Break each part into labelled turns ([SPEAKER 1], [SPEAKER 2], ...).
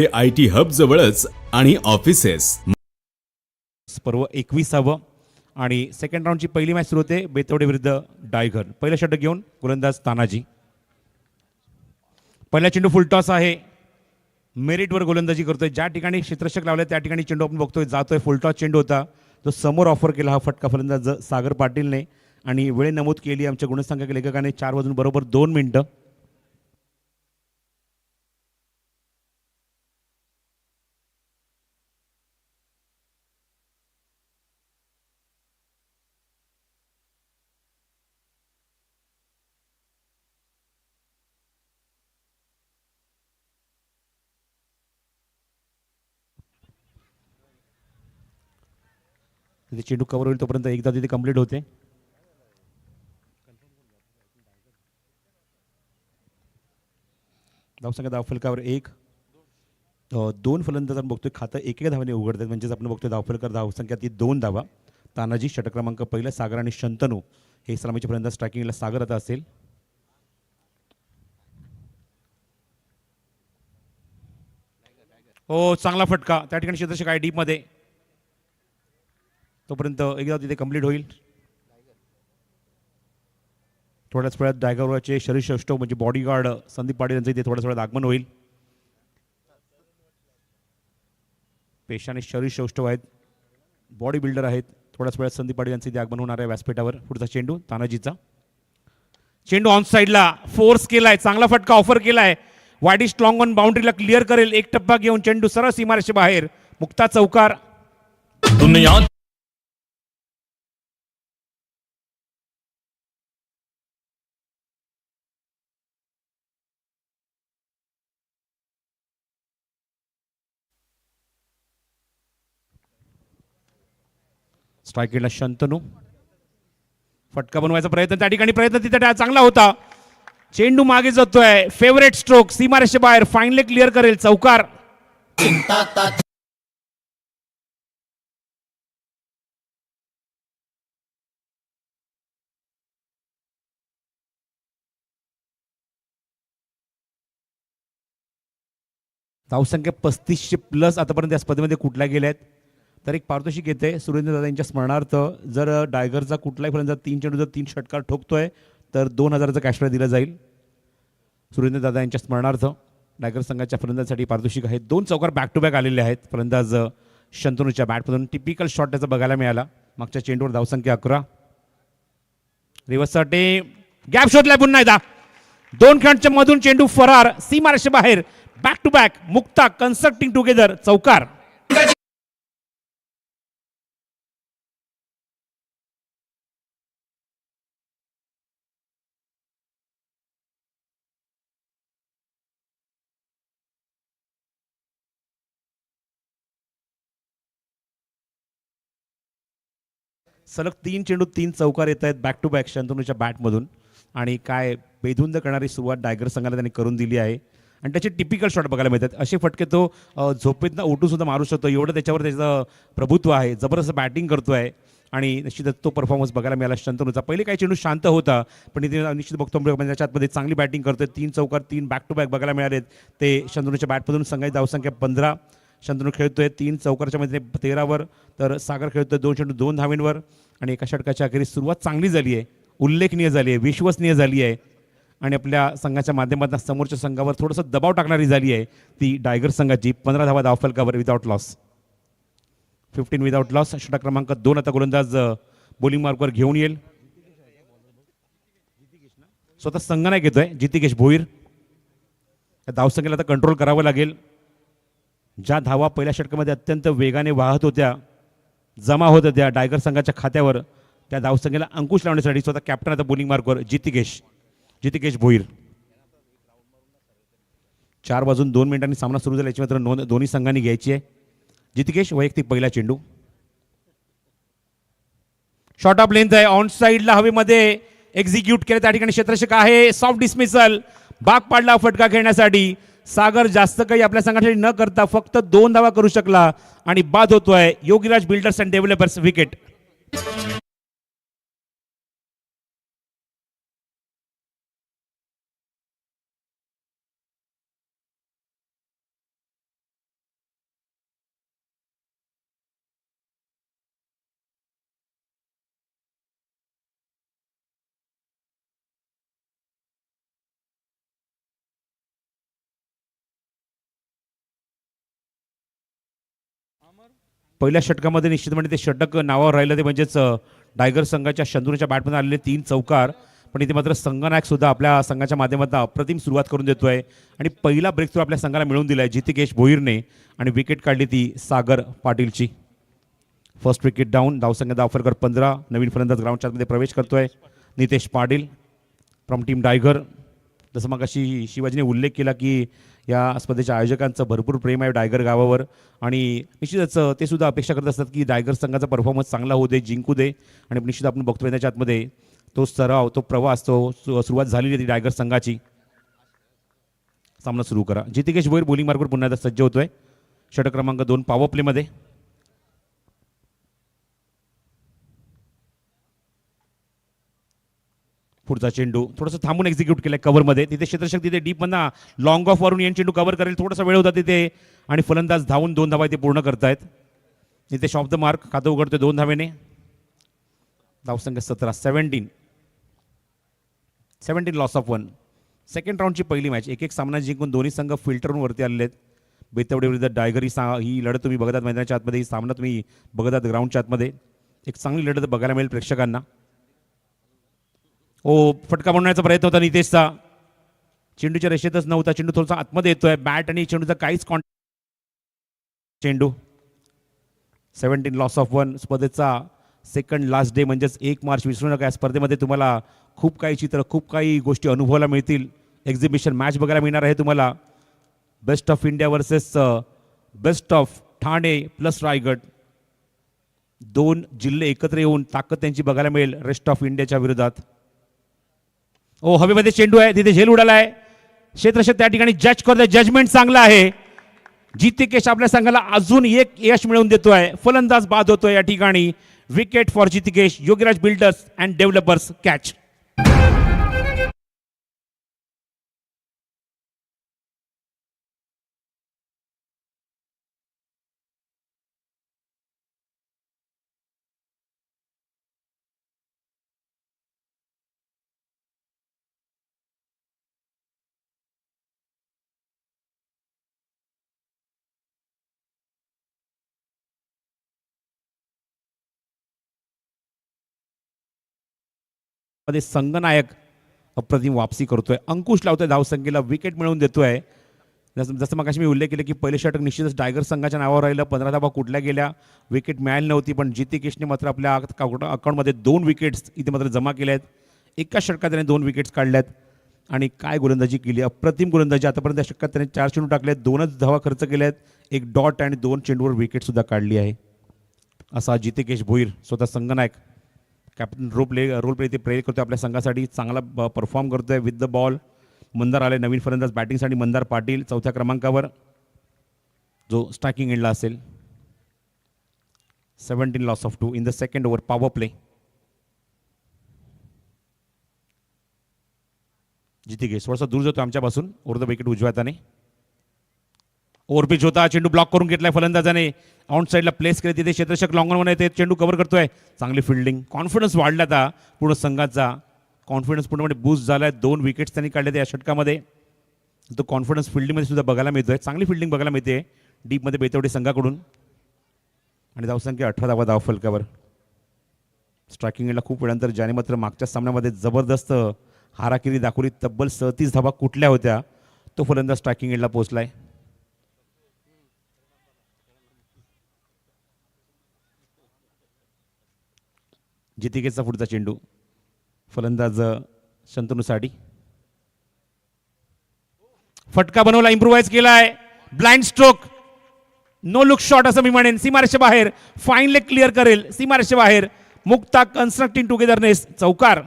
[SPEAKER 1] IT hub जवळच आणि offices
[SPEAKER 2] पर्व 21वा आणि सेकंड राऊंडची पहिली मॅच सुरू होते बेतवडे विरुद्ध डायगर. पहिलं षटक घेऊन गोलंदाज तानाजी. पहिला चेंडू फुलटॉस आहे. मेरिटवर गोलंदाजी करतोय. ज्या ठिकाणी क्षेत्ररक्षक लावले त्या ठिकाणी चेंडू आपण बघतोय जातोय. फुलटॉस चेंडू होता जो समोर ऑफर केला हा फटका फलंदाज सागर पाटीलने आणि वेळ नमूद केली आमच्या गुणसंख्यक लेखकाने 4 वाजून बरोबर 2 मिनिटं. तिथे चेंडू कव्हर होईल तोपर्यंत एकदा तिथे कंप्लीट होते. धावसंख्या धावफलकावर 1 2 फलंदाज आपण बघतोय खातं एक धावाने उघडतात म्हणजेच आपण बघतोय धावफलकर धावसंख्या ती 2 धावा. तानाजी षटक क्रमांक पहिला. सागर आणि शंतनू हे सलामीचे फलंदाज. स्ट्रायकिंगला सागर आता असेल. हो चांगला फटका त्या ठिकाणी क्षेत्ररक्षक आहे डीपमध्ये तोपर्यंत एकदा तिथे कंप्लीट होईल. थोड्याच वेळात डायगरचे शरीर षष्टव म्हणजे बॉडीगार्ड संदीप पाटील यांचं इथे थोड्याच वेळात आगमन होईल. पेशाने शरीर षष्टव आहेत. बॉडी बिल्डर आहेत. थोड्याच वेळात संदीप पाटील यांचं इथे आगमन होणार आहे व्यासपीठावर. पुढचा चेंडू तानाजीचा. चेंडू ऑन साईडला फोर्स केलाय. चांगला फटका ऑफर केलाय. वाईड स्ट्रॉंग ऑन बाउंड्रीला क्लिअर करेल. एक टप्पा घेऊन चेंडू सरळ सीमारेषे बाहेर. मुक्ता चौकार.
[SPEAKER 1] दुनिया
[SPEAKER 2] स्ट्रायकेटला शंतनू. फटका बनवायचा प्रयत्न त्या ठिकाणी तिथे चांगला होता. चेंडू मागे जातोय. फेवरेट स्ट्रोक सीमारेषे बाहेर. फाईनली क्लिअर करेल. चौकार. धावसंख्या 3500 प्लस आतापर्यंत या स्पर्धेमध्ये कुठल्या गेल्या आहेत. तर एक पारितोषिक येते सुरेंद्र दादा यांच्या स्मरणार्थ. जर डायगरचा कुठलाही फलंदाज 3 चेंडू जर 3 षटकार ठोकतोय तर 2000चं कॅश प्राइज दिलं जाईल. सुरेंद्र दादा यांच्या स्मरणार्थ डायगर संघाच्या फलंदाजासाठी पारितोषिक आहे. 2 चौकार बॅक टू बॅक आलेले आहेत फलंदाज शंतनूच्या बॅटमधून. टिपिकल शॉट त्याचा बघायला मिळाला. मागच्या चेंडूवर धावसंख्या 11. रिव्हर्ससाठी गॅप शोधलाय पुन्हा एकदा. 2 खेळांच्या मधून चेंडू फरार सीमारेषे बाहेर. Back to back. Mukta constructing together. चौकार. सलग 3 चेंडू 3 चौकार येत आहेत बॅक टू बॅक शंतनूच्या बॅटमधून. आणि काय बेधुंद करणारी सुरुवात डायगर संघाला त्यांनी करून दिली आहे. आणि त्याचे टिपिकल शॉट बघायला मिळतात. असे फटके तो झोपेतनं उठून सुद्धा मारू शकतो. एवढं त्याच्यावर त्याचं प्रभुत्व आहे. जबरदस्त बॅटिंग करतोय आणि निश्चितच तो परफॉर्मन्स बघायला मिळाला शंतनूचा. पहिले काही चेंडू शांत होता पण इथे निश्चित बघतो त्याच्यामध्ये चांगली बॅटिंग करतोय. 3 चौकार 3 बॅक टू बॅक बघायला मिळालेत ते शंतनूच्या बॅटमधून. संघाची धावसंख्या 15. शंतनू खेळतोय 3 चौकारच्या मध्ये 13वर तर सागर खेळतोय 2 चेंडू 2 धावींवर. आणि एका षटकाच्या अखेरीस सुरुवात चांगली झाली आहे. उल्लेखनीय झाली आहे. विश्वसनीय झाली आहे. आणि आपल्या संघाच्या माध्यमातून समोरच्या संघावर थोडंसं दबाव टाकणारी झाली आहे ती डायगर संघाची. 15 धावा धावफलकावर विदाउट लॉस. 15 without loss. षटक क्रमांक 2 आता गोलंदाज बॉलिंग मार्कवर घेऊन येईल. स्वतः संघ नाही घेतोय जितिकेश भोईर. धावसंख्येला आता कंट्रोल करावं लागेल. ज्या धावा पहिल्या षटकामध्ये अत्यंत वेगाने वाहत होत्या जमा होत होत्या डायगर संघाच्या खात्यावर त्या धावसंख्येला अंकुश लावण्यासाठी स्वतः कॅप्टन आता बॉलिंग मार्कवर जितिकेश भोईर. 4 वाजून 2 मिनिटांनी सामना सुरू झाला. याची मात्र नोंद दोन्ही संघांनी घ्यायची आहे. जितिकेश वैयक्तिक पहिला चेंडू. शॉर्ट ऑफ लेंथ आहे. ऑन साईडला हवेमध्ये एक्झिक्यूट केलं त्या ठिकाणी क्षेत्ररक्षक आहे. Soft dismissal. भाग पाडला फटका खेळण्यासाठी. सागर जास्त काही आपल्या संघासाठी न करता फक्त 2 धावा करू शकला आणि बाद होतोय. Yogiraj builders and developers wicket. पहिल्या षटकामध्ये निश्चितपणे ते षटक नावावर राहिलं ते म्हणजेच टायगर संघाच्या शंतनूच्या बॅटमध्ये आलेले 3 चौकार. पण इथे मात्र संघनायक सुद्धा आपल्या संघाच्या माध्यमातून अप्रतिम सुरुवात करून देतोय आणि पहिला ब्रेक थ्रू आपल्या संघाला मिळवून दिलाय जितिकेश भोईरने आणि विकेट काढली ती सागर पाटीलची. First wicket down. धावसंख्या धावफलकर 15. नवीन फलंदाज ग्राउंडच्या आतमध्ये प्रवेश करतोय Nitesh Patil from team Tiger. जसं मग अशी शिवाजीने उल्लेख केला की या स्पर्धेच्या आयोजकांचं भरपूर प्रेम आहे टायगर गावावर आणि निश्चितच ते सुद्धा अपेक्षा करत असतात की टायगर संघाचा परफॉर्मन्स चांगला होऊ दे, जिंकू दे. आणि निश्चित आपण बघतोय त्याच्या आतमध्ये तो सराव, तो प्रवास, तो सुरुवात झालेली आहे ती टायगर संघाची. सामना सुरू करा. जितिकेश भोईर बॉलिंग मार्कवर पुन्हा एकदा सज्ज होतोय षटक क्रमांक 2 पॉवर प्लेमध्ये. पुढचा चेंडू थोडंसं थांबून एक्झिक्यूट केलाय कव्हरमध्ये. तिथे क्षेत्ररक्षक तिथे डीप मधला लॉंग ऑफ वरून येऊन चेंडू कव्हर करेल. थोडासा वेळ होता तिथे आणि फलंदाज धावून 2 धावा इथे पूर्ण करतायत. इथे शॉप द मार्क खातं उघडतोय 2 धावेने. धावसंख्या 17. 17 लॉस ऑफ 1. सेकंड राऊंडची पहिली मॅच. एक सामना जिंकून दोन्ही संघ फिल्टरवरून वरती आलेले आहेत. बेतवडे विरुद्ध टायगर ही लढत तुम्ही बघतात मैदानाच्या आतमध्ये, ही सामना तुम्ही बघतात ग्राउंडच्या आतमध्ये. एक चांगली लढत बघायला मिळेल प्रेक्षकांना. फटका बनवण्याचा प्रयत्न होता नितेशचा. चेंडूच्या रेषेतच नव्हता. चेंडू थोडासा आतमध्ये येतोय. बॅट आणि चेंडूचा काहीच चेंडू. 17 लॉस ऑफ 1. स्पर्धेचा सेकंड लास्ट डे म्हणजेच 1 मार्च विसरू नका. या स्पर्धेमध्ये तुम्हाला खूप काही चित्र, खूप काही गोष्टी अनुभवायला मिळतील. एक्झिबिशन मॅच बघायला मिळणार आहे तुम्हाला. Best of India versus best of Thane plus Raigad. 2 जिल्हे एकत्र येऊन ताकद त्यांची बघायला मिळेल रेस्ट ऑफ इंडियाच्या विरोधात. हवेमध्ये चेंडू आहे. तिथे झेल उडालाय. क्षेत्ररक्षक त्या ठिकाणी जज करतोय. जजमेंट चांगलं आहे. जितिकेश आपल्या संघाला अजून एक यश मिळवून देतोय. फलंदाज बाद होतोय या ठिकाणी. Wicket for Jitikesh. Yogiraj builders and developers catch. मध्ये संघनायक अप्रतिम वापसी करतोय. अंकुश लावतोय धावसंख्येला. विकेट मिळवून देतोय. जसं मग मी उल्लेख केला की पहिले षटक निश्चितच टायगर संघाच्या नावावर राहिलं. 15 धावा कुठल्या गेल्या, विकेट मिळाली नव्हती. पण जितिकेशने मात्र आपल्या अकाउंटमध्ये 2 विकेट्स इथे मात्र जमा केल्या आहेत. एका षटकात त्याने 2 विकेट्स काढल्यात आणि काय गोलंदाजी केली, अप्रतिम गोलंदाजी. आतापर्यंत या षटकात त्याने 4 चेंडू टाकले आहेत, 2च धावा खर्च केल्या आहेत, 1 डॉट आणि 2 चेंडूवर विकेट सुद्धा काढली आहे. असा जितिकेश भोईर स्वतः संघनायक कॅप्टन रोल प्ले इथे प्ले करतोय आपल्या संघासाठी. चांगला परफॉर्म करतोय विथ द बॉल. मंदार आले नवीन फलंदाज बॅटिंगसाठी. मंदार पाटील 4थ्या क्रमांकावर जो स्ट्रायकिंग एंडला असेल. 17 loss of 2 in the second over power play. Jitikesh थोडासा दूर जातो आमच्यापासून. ओव्हर द विकेट उजव्या हाताने. ओव्हरपिच होता. चेंडू ब्लॉक करून घेतलाय फलंदाजाने. आउट साईडला प्लेस केले. तिथे क्षेत्ररक्षक लॉंग ऑन येते. चेंडू कव्हर करतोय. चांगली फिल्डिंग. कॉन्फिडन्स वाढला आता पूर्ण संघाचा. कॉन्फिडन्स पूर्णपणे बूस्ट झालाय. 2 विकेट्स त्यांनी काढले या षटकामध्ये. तो कॉन्फिडन्स फिल्डिंगमध्ये सुद्धा बघायला मिळतोय. चांगली फिल्डिंग बघायला मिळते डीपमध्ये बेतवडे संघाकडून. आणि धावसंख्या 18 धावा धावफलकावर. स्ट्रायकिंग एंडला खूप वेळानंतर ज्याने मात्र मागच्या सामन्यामध्ये जबरदस्त हाराकिरी दाखवली. तब्बल 37 धावा कुठल्या होत्या, तो फलंदाज स्ट्रायकिंग एंडला पोहोचलाय. जितिकेशचा पुढचा चेंडू. फलंदाज शंतनूसाठी. फटका बनवला. इम्प्रुव्हाइज केलाय. Blind stroke. No look shot असं मी म्हणेन. सीमारेषे बाहेर. फाईन लेग क्लिअर करेल. सीमारेषे बाहेर. Mukta constructing togetherness. चौकार.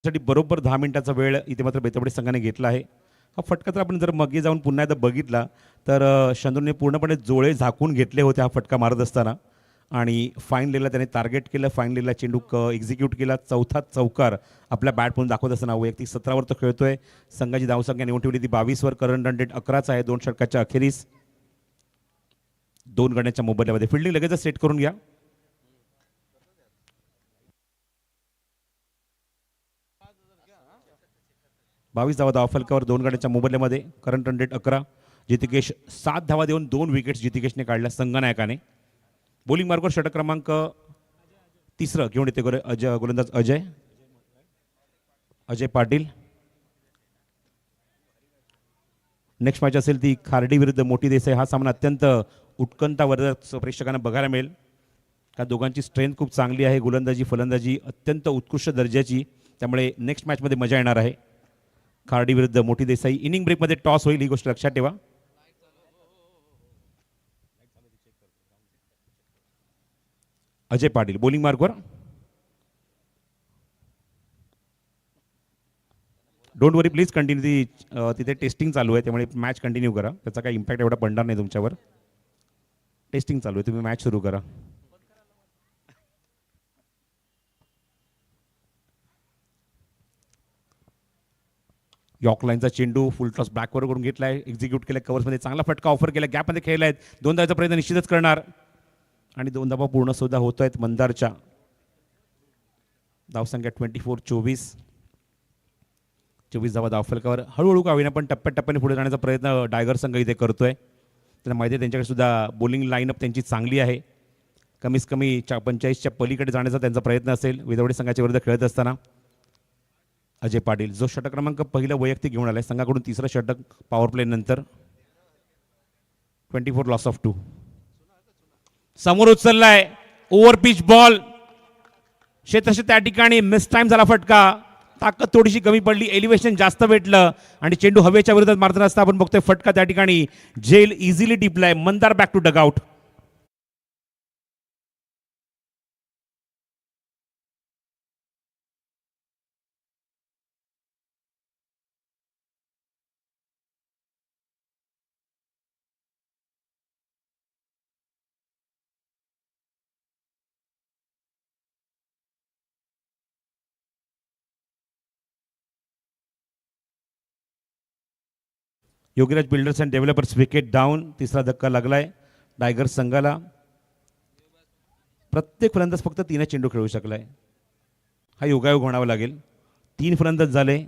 [SPEAKER 2] साठी बरोबर 10 मिनिटाचा वेळ इथे मात्र बेतवडे संघाने घेतला आहे. हा फटका तर आपण जर मगे जाऊन पुन्हा एकदा बघितला तर शंतनूने पूर्णपणे जोळे झाकून घेतले होते हा फटका मारत असताना. आणि फाईन लेला त्याने टार्गेट केलं. फाईन लेला चेंडू एक्झिक्यूट केला. चौथा चौकार आपल्या बॅटमधून दाखवत असताना वैयक्तिक 17वर तो खेळतोय. संघाची धावसंख्या नेऊन ठेवली ती 22वर. करंट रन रेट 11च आहे 2 षटकाच्या अखेरीस. 2 गड्यांच्या मोबदल्यामध्ये फिल्डिंग लगेचच सेट करून घ्या. बावीस धावा धावफलकावर 2 गड्यांच्या मोबदल्यामध्ये. Current run rate 11. जितिकेश 7 धावा देऊन 2 विकेट्स जितिकेशने काढल्या संघनायकाने. बॉलिंग मार्कवर षटक क्रमांक 3 घेऊन येते गोलंदाज अजय पाटील. नेक्स्ट मॅच असेल ती खार्डी विरुद्ध मोठी देसाई. हा सामना अत्यंत उत्कंठावर्धक प्रेक्षकांना बघायला मिळेल. का दोघांची स्ट्रेंथ खूप चांगली आहे. गोलंदाजी फलंदाजी अत्यंत उत्कृष्ट दर्जाची. त्यामुळे नेक्स्ट मॅचमध्ये मजा येणार आहे. खार्डी विरुद्ध मोठी देसाई. इनिंग ब्रेकमध्ये टॉस होईल ही गोष्ट लक्षात ठेवा. अजय पाटील बॉलिंग मार्कवर. Don't worry please continue. ती तिथे टेस्टिंग चालू आहे त्यामुळे मॅच कंटिन्यू करा. त्याचा काही इम्पॅक्ट एवढा पडणार नाही तुमच्यावर. टेस्टिंग चालू आहे तुम्ही मॅच सुरू करा. यॉर्क लाईनचा चेंडू फुल टॉस बॅकवर करून घेतलाय. एक्झिक्यूट केलाय. कव्हर्समध्ये चांगला फटका ऑफर केला. गॅपमध्ये खेळला आहेत. 2 धावाचा प्रयत्न निश्चितच करणार आणि 2 धावा पूर्ण सुद्धा होत आहेत मंदारच्या. धावसंख्या 24-24. 24 धावा धावफलकावर. हळूहळू का होईना पण टप्प्याटप्प्याने पुढे जाण्याचा प्रयत्न डायगर संघ इथे करतोय. त्यांना माहिती आहे त्यांच्याकडे सुद्धा बॉलिंग लाईनअप त्यांची चांगली आहे. कमीत कमी 45च्या पलीकडे जाण्याचा त्यांचा प्रयत्न असेल विदवडे संघाच्या विरुद्ध खेळत असताना. अजय पाटील जो षटक क्रमांक पहिला वैयक्तिक घेऊन आलाय संघाकडून. 3रं षटक पॉवर प्ले नंतर. 24 लॉस ऑफ 2. समोर उचललाय ओव्हर पिच बॉल. क्षेत्रक्षेत्र त्या ठिकाणी मिस टाइम झाला फटका. ताकद थोडीशी कमी पडली. एलिव्हेशन जास्त भेटलं आणि चेंडू हवेच्या विरोधात मारताना असता आपण बघतोय फटका त्या ठिकाणी झेल इझिली टिपलाय. Mandar back to dugout. Yogiraj builders and developers wicket down. 3रा धक्का लागलाय टायगर संघाला. प्रत्येक फलंदाज फक्त 3 चेंडू खेळू शकलाय. हा योगायोग म्हणावा लागेल. 3 फलंदाज झाले.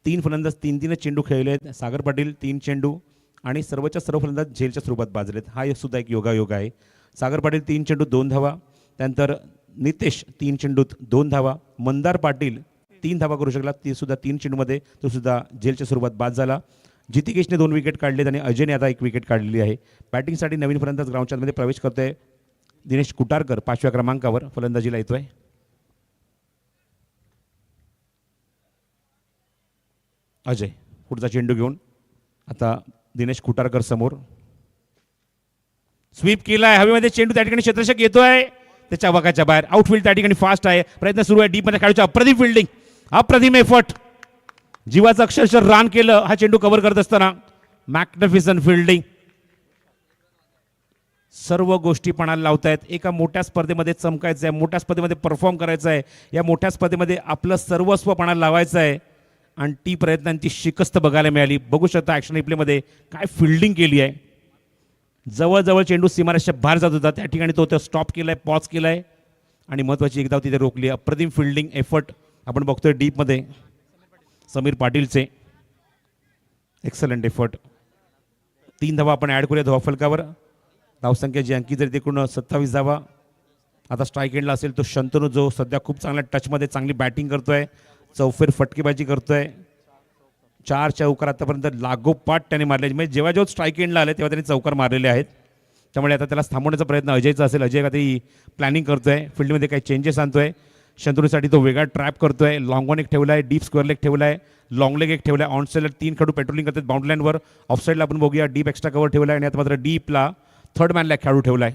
[SPEAKER 2] 3 फलंदाज 3 चेंडू खेळलेत. सागर पाटील 3 चेंडू आणि सर्वच्या सर्व फलंदाज झेलच्या स्वरूपात बाजलेत. हा सुद्धा एक योगायोग आहे. सागर पाटील 3 चेंडू 2 धावा. त्यानंतर नितेश 3 चेंडूत 2 धावा. मंदार पाटील 3 धावा करू शकला. ती सुद्धा 3 चेंडूमध्ये तो सुद्धा झेलच्या स्वरूपात बाद झाला. जितिकेशने 2 विकेट काढलेत आणि अजयने आता 1 विकेट काढलेली आहे. बॅटिंगसाठी नवीन फलंदाज ग्राउंडच्या मध्ये प्रवेश करतोय. दिनेश कुटारकर 5व्या क्रमांकावर फलंदाजीला येतोय. अजय पुढचा चेंडू घेऊन आता दिनेश कुटारकर समोर. स्वीप केलाय. हवेमध्ये चेंडू त्या ठिकाणी क्षेत्ररक्षक येतोय. त्याच्या वाकाच्या बाहेर. आउटफील्ड त्या ठिकाणी फास्ट आहे. प्रयत्न सुरू आहे. डीपमध्ये खेळायचा. अप्रतिम फिल्डिंग. अप्रतिम एफर्ट. जीवाचं अक्षरशः रान केलं हा चेंडू कव्हर करत असताना. Magnificent fielding. सर्व गोष्टी पणाला लावतायत. एका मोठ्या स्पर्धेमध्ये चमकायचं आहे. मोठ्या स्पर्धेमध्ये परफॉर्म करायचं आहे. या मोठ्या स्पर्धेमध्ये आपलं सर्वस्व पणाला लावायचं आहे आणि ती प्रयत्नांची शिकस्त बघायला मिळाली. बघू शकता ॲक्शन रिप्लेमध्ये काय फिल्डिंग केली आहे. जवळजवळ चेंडू सीमारेषच्या बाहेर जात होता. त्या ठिकाणी तो स्टॉप केलाय. पॉज केलाय आणि महत्त्वाची एक धाव तिथे रोखली. अप्रतिम फिल्डिंग एफर्ट आपण बघतोय डीपमध्ये समीर पाटीलचे. Excellent effort. 3 धावा आपण ॲड करूया धावफलकावर. धावसंख्या जी अंकित झाली एकूण 27 धावा. आता स्ट्राईक एंडला असेल तो शंतनू जो सध्या खूप चांगल्या टचमध्ये चांगली बॅटिंग करतोय. चौफेर फटकेबाजी करतोय. 4 चौकार आतापर्यंत लागोपाठ त्याने मारले. म्हणजे जेव्हा जेव्हा स्ट्राईक एंडला आले तेव्हा त्यांनी चौकार मारलेले आहेत. त्यामुळे आता त्याला थांबवण्याचा प्रयत्न अजयचा असेल. अजय का ती प्लॅनिंग करतोय. फील्डमध्ये काही चेंजेस आणतोय. शंतनूसाठी तो वेगळा ट्रॅप करतोय. लॉंग ऑन एक ठेवलाय. डीप स्क्वेअर लेग ठेवलाय. लॉंग लेग एक ठेवलाय. ऑन साईडला 3 खेळाडू पेट्रोलिंग करतात बाउंड्री लाईनवर. ऑफ साईडला आपण बघूया डीप एक्स्ट्रा कव्हर ठेवलाय आणि आता मात्र डीपला 3rd मॅनला खेळाडू ठेवलाय.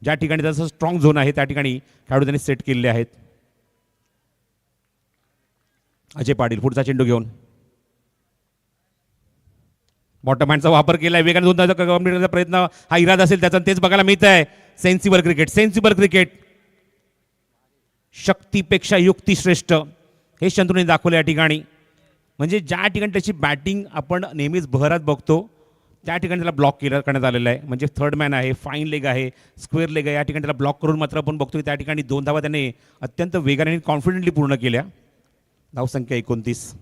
[SPEAKER 2] ज्या ठिकाणी त्याचा स्ट्रॉंग झोन आहे त्या ठिकाणी खेळाडू त्यांनी सेट केलेले आहेत. अजय पाटील पुढचा चेंडू घेऊन बॉटम हँडचा वापर केलाय. वेगाने 2 धावा कम्प्लीट करण्याचा प्रयत्न हा इरादा असेल त्याचा तेच बघायला मिळत आहे. Sensible cricket, sensible cricket. शक्तीपेक्षा युक्ती श्रेष्ठ हे शंतनूने दाखवलं या ठिकाणी. म्हणजे ज्या ठिकाणी त्याची बॅटिंग आपण नेहमीच बहरात बघतो त्या ठिकाणी त्याला ब्लॉक करण्यात आलेलं आहे. म्हणजे थर्ड मॅन आहे, फाईन लेग आहे, स्क्वेअर लेग आहे, या ठिकाणी त्याला ब्लॉक करून मात्र आपण बघतो की त्या ठिकाणी 2 धावा त्याने अत्यंत वेगाने आणि कॉन्फिडेंटली पूर्ण केल्या. धावसंख्या 29.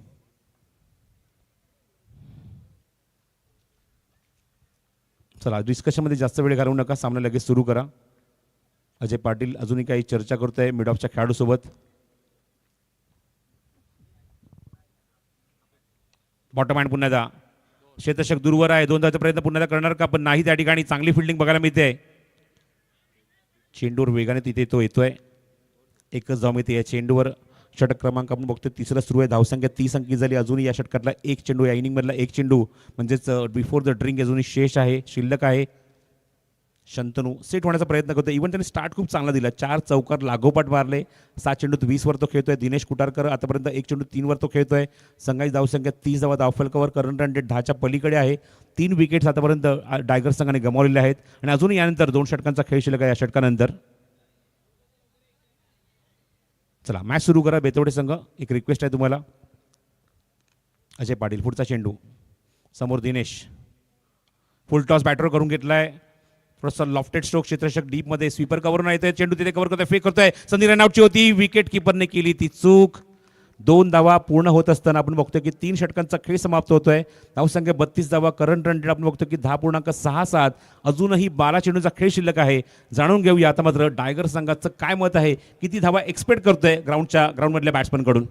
[SPEAKER 2] चला डिस्कशनमध्ये जास्त वेळ घालवू नका, सामना लगेच सुरू करा. अजय पाटील अजूनही काही चर्चा करतोय मिड ऑफच्या खेळाडूसोबत. बॉटम हँड पुन्हा एकदा क्षेत्ररक्षक दूरवर आहे, 2 धावाचा प्रयत्न पुन्हा एकदा करणार का, पण नाही. त्या ठिकाणी चांगली फिल्डिंग बघायला मिळते. चेंडूवर वेगाने तिथे तो येतोय. एकच धाव मिळते या चेंडूवर. षटक क्रमांक आपण बघतो तिसरा सुरू आहे. धावसंख्या 30 अंकी झाली. अजूनही या षटकातला एक चेंडू, या इनिंगमधला एक चेंडू म्हणजेच बिफोर द ड्रिंक अजूनही शेष आहे, शिल्लक आहे. शंतनू सेट होण्याचा प्रयत्न करतो. इव्हन त्याने स्टार्ट खूप चांगला दिला, 4 चौकार लागोपाठ मारले. 7 चेंडूत 20 वर तो खेळतोय. दिनेश कुटारकर आतापर्यंत 1 चेंडू 3 वर तो खेळतोय. संघाची धावसंख्या 30 धावा, धावफलकावर करंट रन रेट 10च्या पलीकडे आहे. 3 विकेट्स आतापर्यंत टायगर संघाने गमावलेले आहेत आणि अजूनही यानंतर 2 षटकांचा खेळ शिल्लक आहे. या षटकानंतर चला मॅच सुरू करा बेतवडे संघ. एक रिक्वेस्ट आहे तुम्हाला. अजय पाटील पुढचा चेंडू, समोर दिनेश, फुल टॉस बॅटर करून घेतलाय. थोडासा लॉफ्टेड स्ट्रोक, क्षेत्ररक्षक डीप मध्ये स्वीपर कव्हर येतोय. चेंडू तिथे कव्हर करतोय, फेक करतोय. संधी रनआउटची होती, विकेट किपरने केली ती चूक. 2 धावा पूर्ण होत असताना आपण बघतोय की 3 षटकांचा खेळ समाप्त होतोय. धावसंख्या 32 धावा, करंट रन रेट आपण बघतो की 10.67. अजूनही 12 चेंडूचा खेळ शिल्लक आहे. जाणून घेऊया आता मात्र टायगर संघाचं काय मत आहे, किती धावा एक्सपेक्ट करतोय ग्राउंडमधल्या बॅट्समनकडून.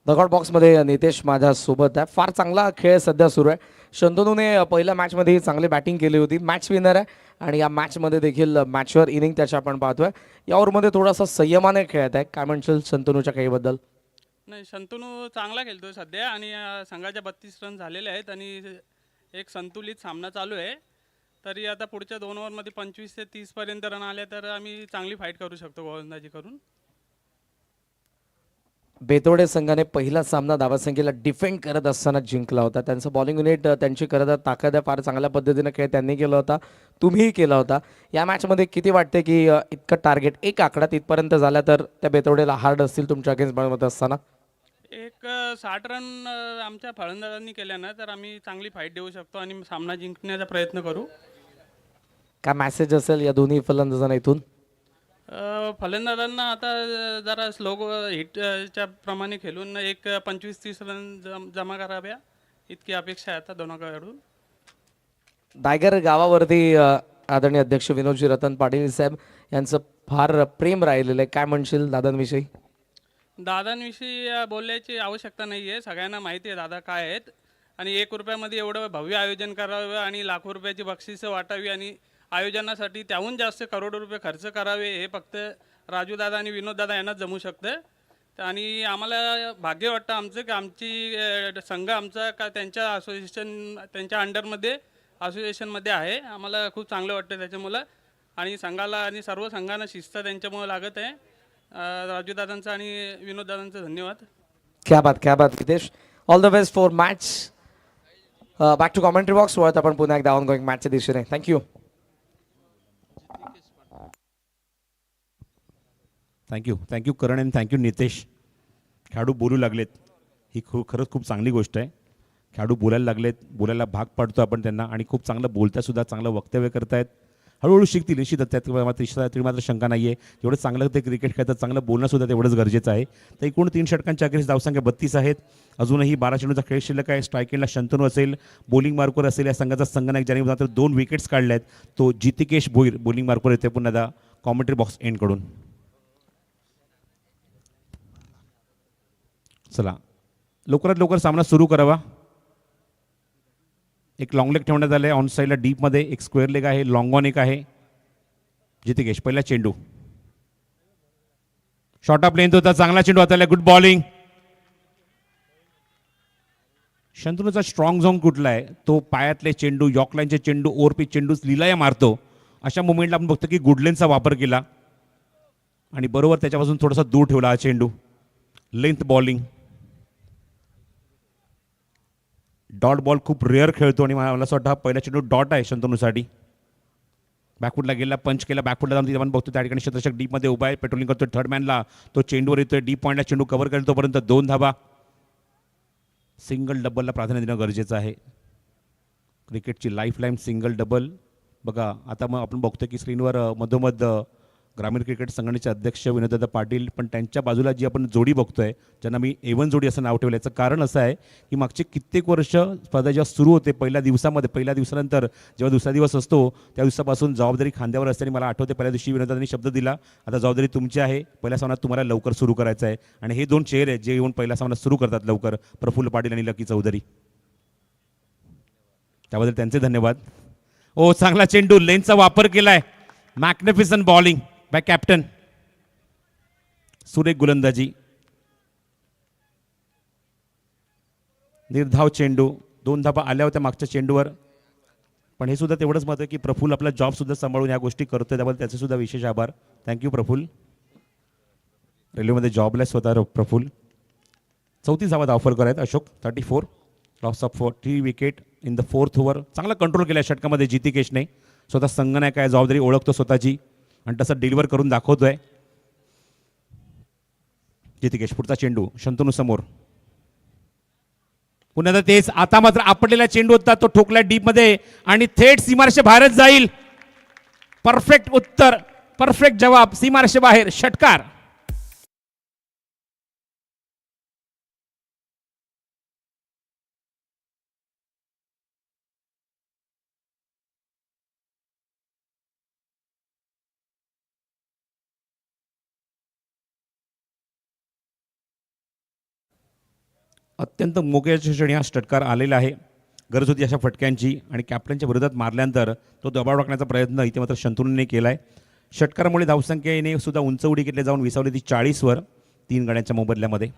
[SPEAKER 3] नॉकआउट बॉक्समध्ये नितेश माझ्या सोबत आहे. फार चांगला खेळ सध्या सुरू आहे. शंतनूने पहिल्या मॅचमध्ये चांगली बॅटिंग केली होती, मॅच विनर आहे आणि या मॅचमध्ये देखील मॅचवर इनिंग त्याची आपण पाहतोय. या ओव्हरमध्ये थोडासा संयमाने खेळत आहे. काय म्हणशील शंतनूच्या खेळीबद्दल?
[SPEAKER 4] नाही, शंतनू चांगला खेळतोय सध्या आणि संघाच्या 32 रन झालेले आहेत आणि एक संतुलित सामना चालू आहे. तरी आता पुढच्या 2 ओव्हरमध्ये 25 ते 30 पर्यंत रन आले तर आम्ही चांगली फाईट करू शकतो गोलंदाजी करून.
[SPEAKER 3] बेतोडे संघाने पहिला सामना धावसंख्येला डिफेंड करत असताना जिंकला होता. त्यांचं बॉलिंग युनिट, त्यांची करत ताकद आहे, फार चांगल्या पद्धतीने खेळ त्यांनी केला होता, तुम्हीही केला होता. या मॅचमध्ये किती वाटते की इतकं टार्गेट एक आकडा तिथपर्यंत झाला तर त्या बेतोडेला हार्ड असतील तुमच्या अगेन्स्ट बनवत असताना?
[SPEAKER 4] एक 60 रन आमच्या फलंदाजांनी केल्यानं तर आम्ही चांगली फाईट देऊ शकतो आणि सामना जिंकण्याचा प्रयत्न करू.
[SPEAKER 3] काय मेसेज असेल या दोन्ही फलंदाजांना इथून?
[SPEAKER 4] फलंदाजांना आता जरा स्लो हिटच्या प्रमाणे खेळून एक 25-30 रन जमा कराव्या इतकी अपेक्षा आहे आता दोघांकडून.
[SPEAKER 3] टायगर गावावरती आदरणीय अध्यक्ष विनोदजी रतन पाटील साहेब यांचं फार प्रेम राहिलेलं आहे. काय म्हणशील दादांविषयी?
[SPEAKER 4] दादांविषयी बोलण्याची आवश्यकता नाही आहे, सगळ्यांना माहिती आहे दादा काय आहेत आणि 1 रुपयामध्ये एवढं भव्य आयोजन करावं आणि लाखो रुपयाची बक्षिसं वाटावी आणि आयोजनासाठी त्याहून जास्त करोडो रुपये खर्च करावे हे फक्त राजूदादा आणि विनोददादा यांनाच जमू शकतं. आणि आम्हाला भाग्य वाटतं आमचं की आमची संघ आमचा का त्यांच्या असोसिएशन त्यांच्या अंडरमध्ये असोसिएशनमध्ये आहे. आम्हाला खूप चांगलं वाटतं त्याच्यामुळं आणि संघाला आणि सर्व संघांना शिस्त त्यांच्यामुळं लागत आहे. राजूदादांचं आणि विनोददादांचं धन्यवाद.
[SPEAKER 3] क्या बात Nitesh. All the best for match. Back to commentary box वरत आपण पुन्हा एकदा ऑन गोईंग मॅचच्या दिशेने. Thank you.
[SPEAKER 2] Thank you Karan and thank you Nitesh. खेळाडू बोलू लागलेत, ही खरंच खूप चांगली गोष्ट आहे. खेळाडू बोलायला लागलेत, बोलायला भाग पाडतो आपण त्यांना आणि खूप चांगलं बोलतासुद्धा, चांगलं वक्तव्य करतायत. हळूहळू शिकतील निश्चितच, त्यात मात्र शंका नाही आहे. जेवढं चांगलं ते क्रिकेट खेळतात, चांगलं बोलणंसुद्धा तेवढंच गरजेचं आहे. तर एकूण 3 षटकांच्या अखेरीस धावसंख्या 32 आहेत. अजूनही 12 चेंडूचा खेळ शिल्लक आहे. स्ट्रायकिंगला शंतनू असेल, बॉलिंग मार्कवर असेल या संघाचा संघनायक, ज्याने मात्र 2 विकेट्स काढल्या आहेत, तो जितिकेश भोईर बॉलिंग मार्कवर येते पुन्हा एकदा कॉमेंट्री बॉक्स एंडकडून. चला लवकरात लवकर सामना सुरू करावा. एक लॉंग लेग ठेवण्यात आलं आहे ऑन साईडला डीपमध्ये, एक स्क्वेअर लेग आहे, लॉंग ऑन एक आहे. जितिकेश पहिला चेंडू, शॉर्ट ऑफ लेंथ होता, चांगला चेंडू हाताला, गुड बॉलिंग. शंतनूचा स्ट्रॉंग झोन कुठला आहे? तो पायातले चेंडू, यॉर्कलाईनचे चेंडू, ओव्हरपिच चेंडू लिलाया मारतो. अशा मुवमेंटला आपण बघतो की गुडलेनचा वापर केला आणि बरोबर त्याच्यापासून थोडासा दूर ठेवला हा चेंडू. लेंथ बॉलिंग, डॉट बॉल खूप रेअर खेळतो आणि मला असं वाटतं हा पहिला चेंडू डॉट आहे शंतनूसाठी. बॅकफुटला गेला, पंच केला, बॅकफुटला जाऊन तिथे आपण बघतो त्या ठिकाणी शतरक्षक डीपमध्ये उभा आहे, पेट्रोलिंग करतोय थर्ड मॅनला, तो चेंडूवर येतोय, डीप पॉईंटला चेंडू कव्हर करेल तोपर्यंत 2 धाबा. सिंगल डबलला प्राधान्य देणं गरजेचं आहे. क्रिकेटची लाईफ लाईन सिंगल डबल. बघा आता मग आपण बघतो की स्क्रीनवर मधोमध ग्रामीण क्रिकेट संघटनेचे अध्यक्ष विनोददादा पाटील, पण त्यांच्या बाजूला जी आपण जोडी बघतोय ज्यांना मी A1 जोडी असं नाव ठेवलं, याचं कारण असं आहे की मागचे कित्येक वर्ष स्पर्धा जेव्हा सुरू होते पहिल्या दिवसानंतर जेव्हा दुसरा दिवस असतो त्या दिवसापासून जबाबदारी खांद्यावर असते. आणि मला आठवते पहिल्या दिवशी विनोददादांनी शब्द दिला, आता जबाबदारी तुमची आहे, पहिल्या सामन्यात तुम्हाला लवकर सुरू करायचं आहे. आणि हे 2 चेहरे आहेत जे येऊन पहिल्या सामना सुरू करतात लवकर, प्रफुल्ल पाटील आणि लकी चौधरी. त्याबद्दल त्यांचे धन्यवाद. ओ चांगला चेंडू, लेनचा वापर केलाय, मॅग्निफिसंट बॉलिंग बाय कॅप्टन. सुरेख गोलंदाजी, निर्धाव चेंडू, 2 धाबा आल्या होत्या मागच्या चेंडूवर. पण हे सुद्धा तेवढंच मत आहे की प्रफुल्ल आपला जॉब सुद्धा सांभाळून या गोष्टी करतोय, त्याबद्दल त्याचे सुद्धा विशेष आभार. थँक्यू प्रफुल्ल. रेल्वेमध्ये जॉबला आहे स्वतः प्रफुल्ल. 34 धावा धावफलक आहेत Ashok, 34. Loss of 3 wicket in the 4th over. चांगला कंट्रोल केला षटकामध्ये जितिकेशने. स्वतः संघनायक आहे, जबाबदारी ओळखतो स्वतःची आणि तसं डिलिव्हर करून दाखवतोय जितिकेश. पुढचा चेंडू शंतनू समोर, पुन्हा तेच. आता मात्र आपटलेला चेंडू होता, तो ठोकला डीपमध्ये आणि थेट सीमारेषे बाहेरच जाईल. परफेक्ट उत्तर, परफेक्ट जवाब, सीमारेषे बाहेर, षटकार. अत्यंत मोक्याच्या क्षणी हा षटकार आलेला आहे. गरज होती अशा फटक्यांची आणि कॅप्टनच्या विरोधात मारल्यानंतर तो दबाव टाकण्याचा प्रयत्न इथे मात्र शंतनूने केला आहे. षटकारामुळे धावसंख्येने सुद्धा उंच उडी घेतली जाऊन विसावली ती 40वर 3 गड्यांच्या मोबदल्यामध्ये.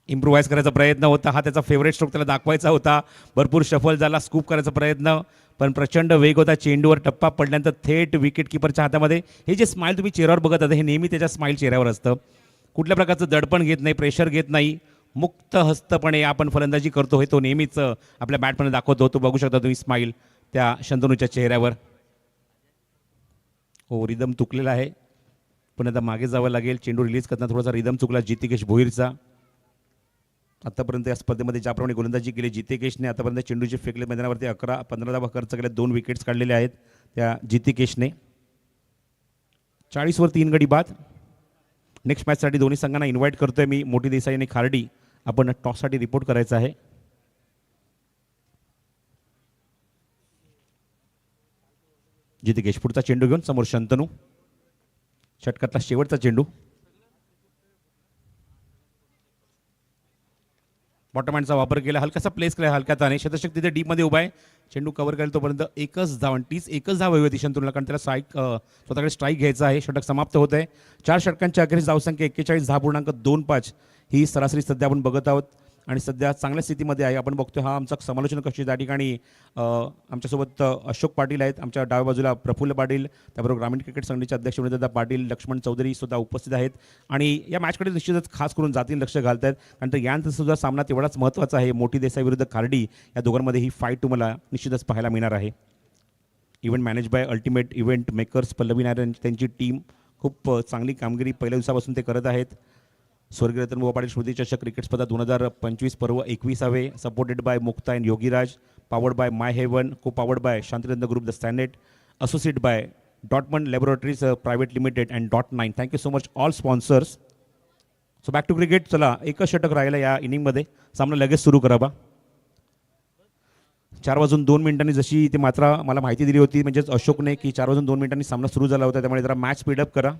[SPEAKER 2] इम्प्रूव्हाइज करायचा प्रयत्न होता, हा त्याचा फेवरेट स्ट्रोक त्याला दाखवायचा होता. भरपूर शफल झाला, स्कूप करायचा प्रयत्न, पण प्रचंड वेग होता. चेंडूवर टप्पा पडल्यानंतर थेट विकेट किपरच्या हातामध्ये. हे जे स्माईल तुम्ही चेहऱ्यावर बघत आता हे नेहमी त्याच्या स्माईल चेहऱ्यावर असतं. कुठल्या प्रकारचं दडपण घेत नाही, प्रेशर घेत नाही, मुक्त हस्तपणे आपण फलंदाजी करतो हे तो नेहमीच आपल्या बॅटमध्ये दाखवतो. तो बघू शकता तुम्ही स्माईल त्या शंतनूच्या चेहऱ्यावर. हो, रिदम चुकलेला आहे, पण आता मागे जावं लागेल. चेंडू रिलीज करताना थोडासा रिदम चुकला जितिकेश भोईरचा. आतापर्यंत या स्पर्धेमध्ये ज्याप्रमाणे गोलंदाजी केली जितिकेशने, आतापर्यंत चेंडूचे फेकले मैदानावरती 11-15 धावा खर्च केले, 2 विकेट्स काढलेले आहेत त्या जितिकेशने. 40वर 3 गडी बाद. नेक्स्ट मॅचसाठी दोन्ही संघांना इन्व्हाइट करतोय मी, मोठी देसाई आणि खार्डी. आपण टॉससाठी रिपोर्ट करायचं आहे. जितिकेश पुढचा चेंडू घेऊन समोर शंतनू. षटकातला शेवटचा चेंडू. बॉटम हँडचा वापर केला, हलकासा प्लेस केला हलक्यात आणि शतरक्षक तिथे डीपमध्ये उभा आहे. चेंडू कव्हर करेल तोपर्यंत एकच धाव आणि तीच एकच धाव हवी होती शंतनूला, कारण त्याला स्वतःकडे स्ट्राईक घ्यायचा आहे. षटक समाप्त होत आहे. 4 षटकांच्या अखेरीस धावसंख्या 41.25 ही सरासरी सध्या आपण बघत आहोत आणि सध्या चांगल्या स्थितीमध्ये आहे. आपण बघतो हा आमचा समालोचन कक्ष त्या ठिकाणी आमच्यासोबत अशोक पाटील आहेत, आमच्या डाव्या बाजूला प्रफुल्ल पाटील, त्याबरोबर ग्रामीण क्रिकेट संघटनेचे अध्यक्ष विनोददादा पाटील, लक्ष्मण चौधरी सुद्धा उपस्थित आहेत आणि या मॅचकडे निश्चितच खास करून जातीने लक्ष घालत आहेत, कारण तर यानंतर सुद्धा सामना तेवढाच महत्त्वाचा आहे. मोठी देसाई विरुद्ध खार्डी या दोघांमध्ये ही फाईट तुम्हाला निश्चितच पाहायला मिळणार आहे. Event manage by ultimate event makers Pallavi Nair त्यांची टीम खूप चांगली कामगिरी पहिल्या दिवसापासून ते करत आहेत. स्वर्गीय रतन पाटील स्मृती चषक क्रिकेट स्पर्धा 2025 पर्व 21वे, supported by Mukta and Yogiraj, powered by my heaven, co powered by Shantiratna group the standard, associate by Dotman laboratories private limited and .9. Thank you so much all sponsors. So back to cricket. चला, एकच षटक राहिलं या इनिंगमध्ये, सामना लगेच सुरू करा बा. 4:02 जशी ती मात्र मला माहिती दिली होती म्हणजेच अशोकने की 4:02 सामना सुरू झाला होता, त्यामुळे जरा मॅच स्पीडअप करा.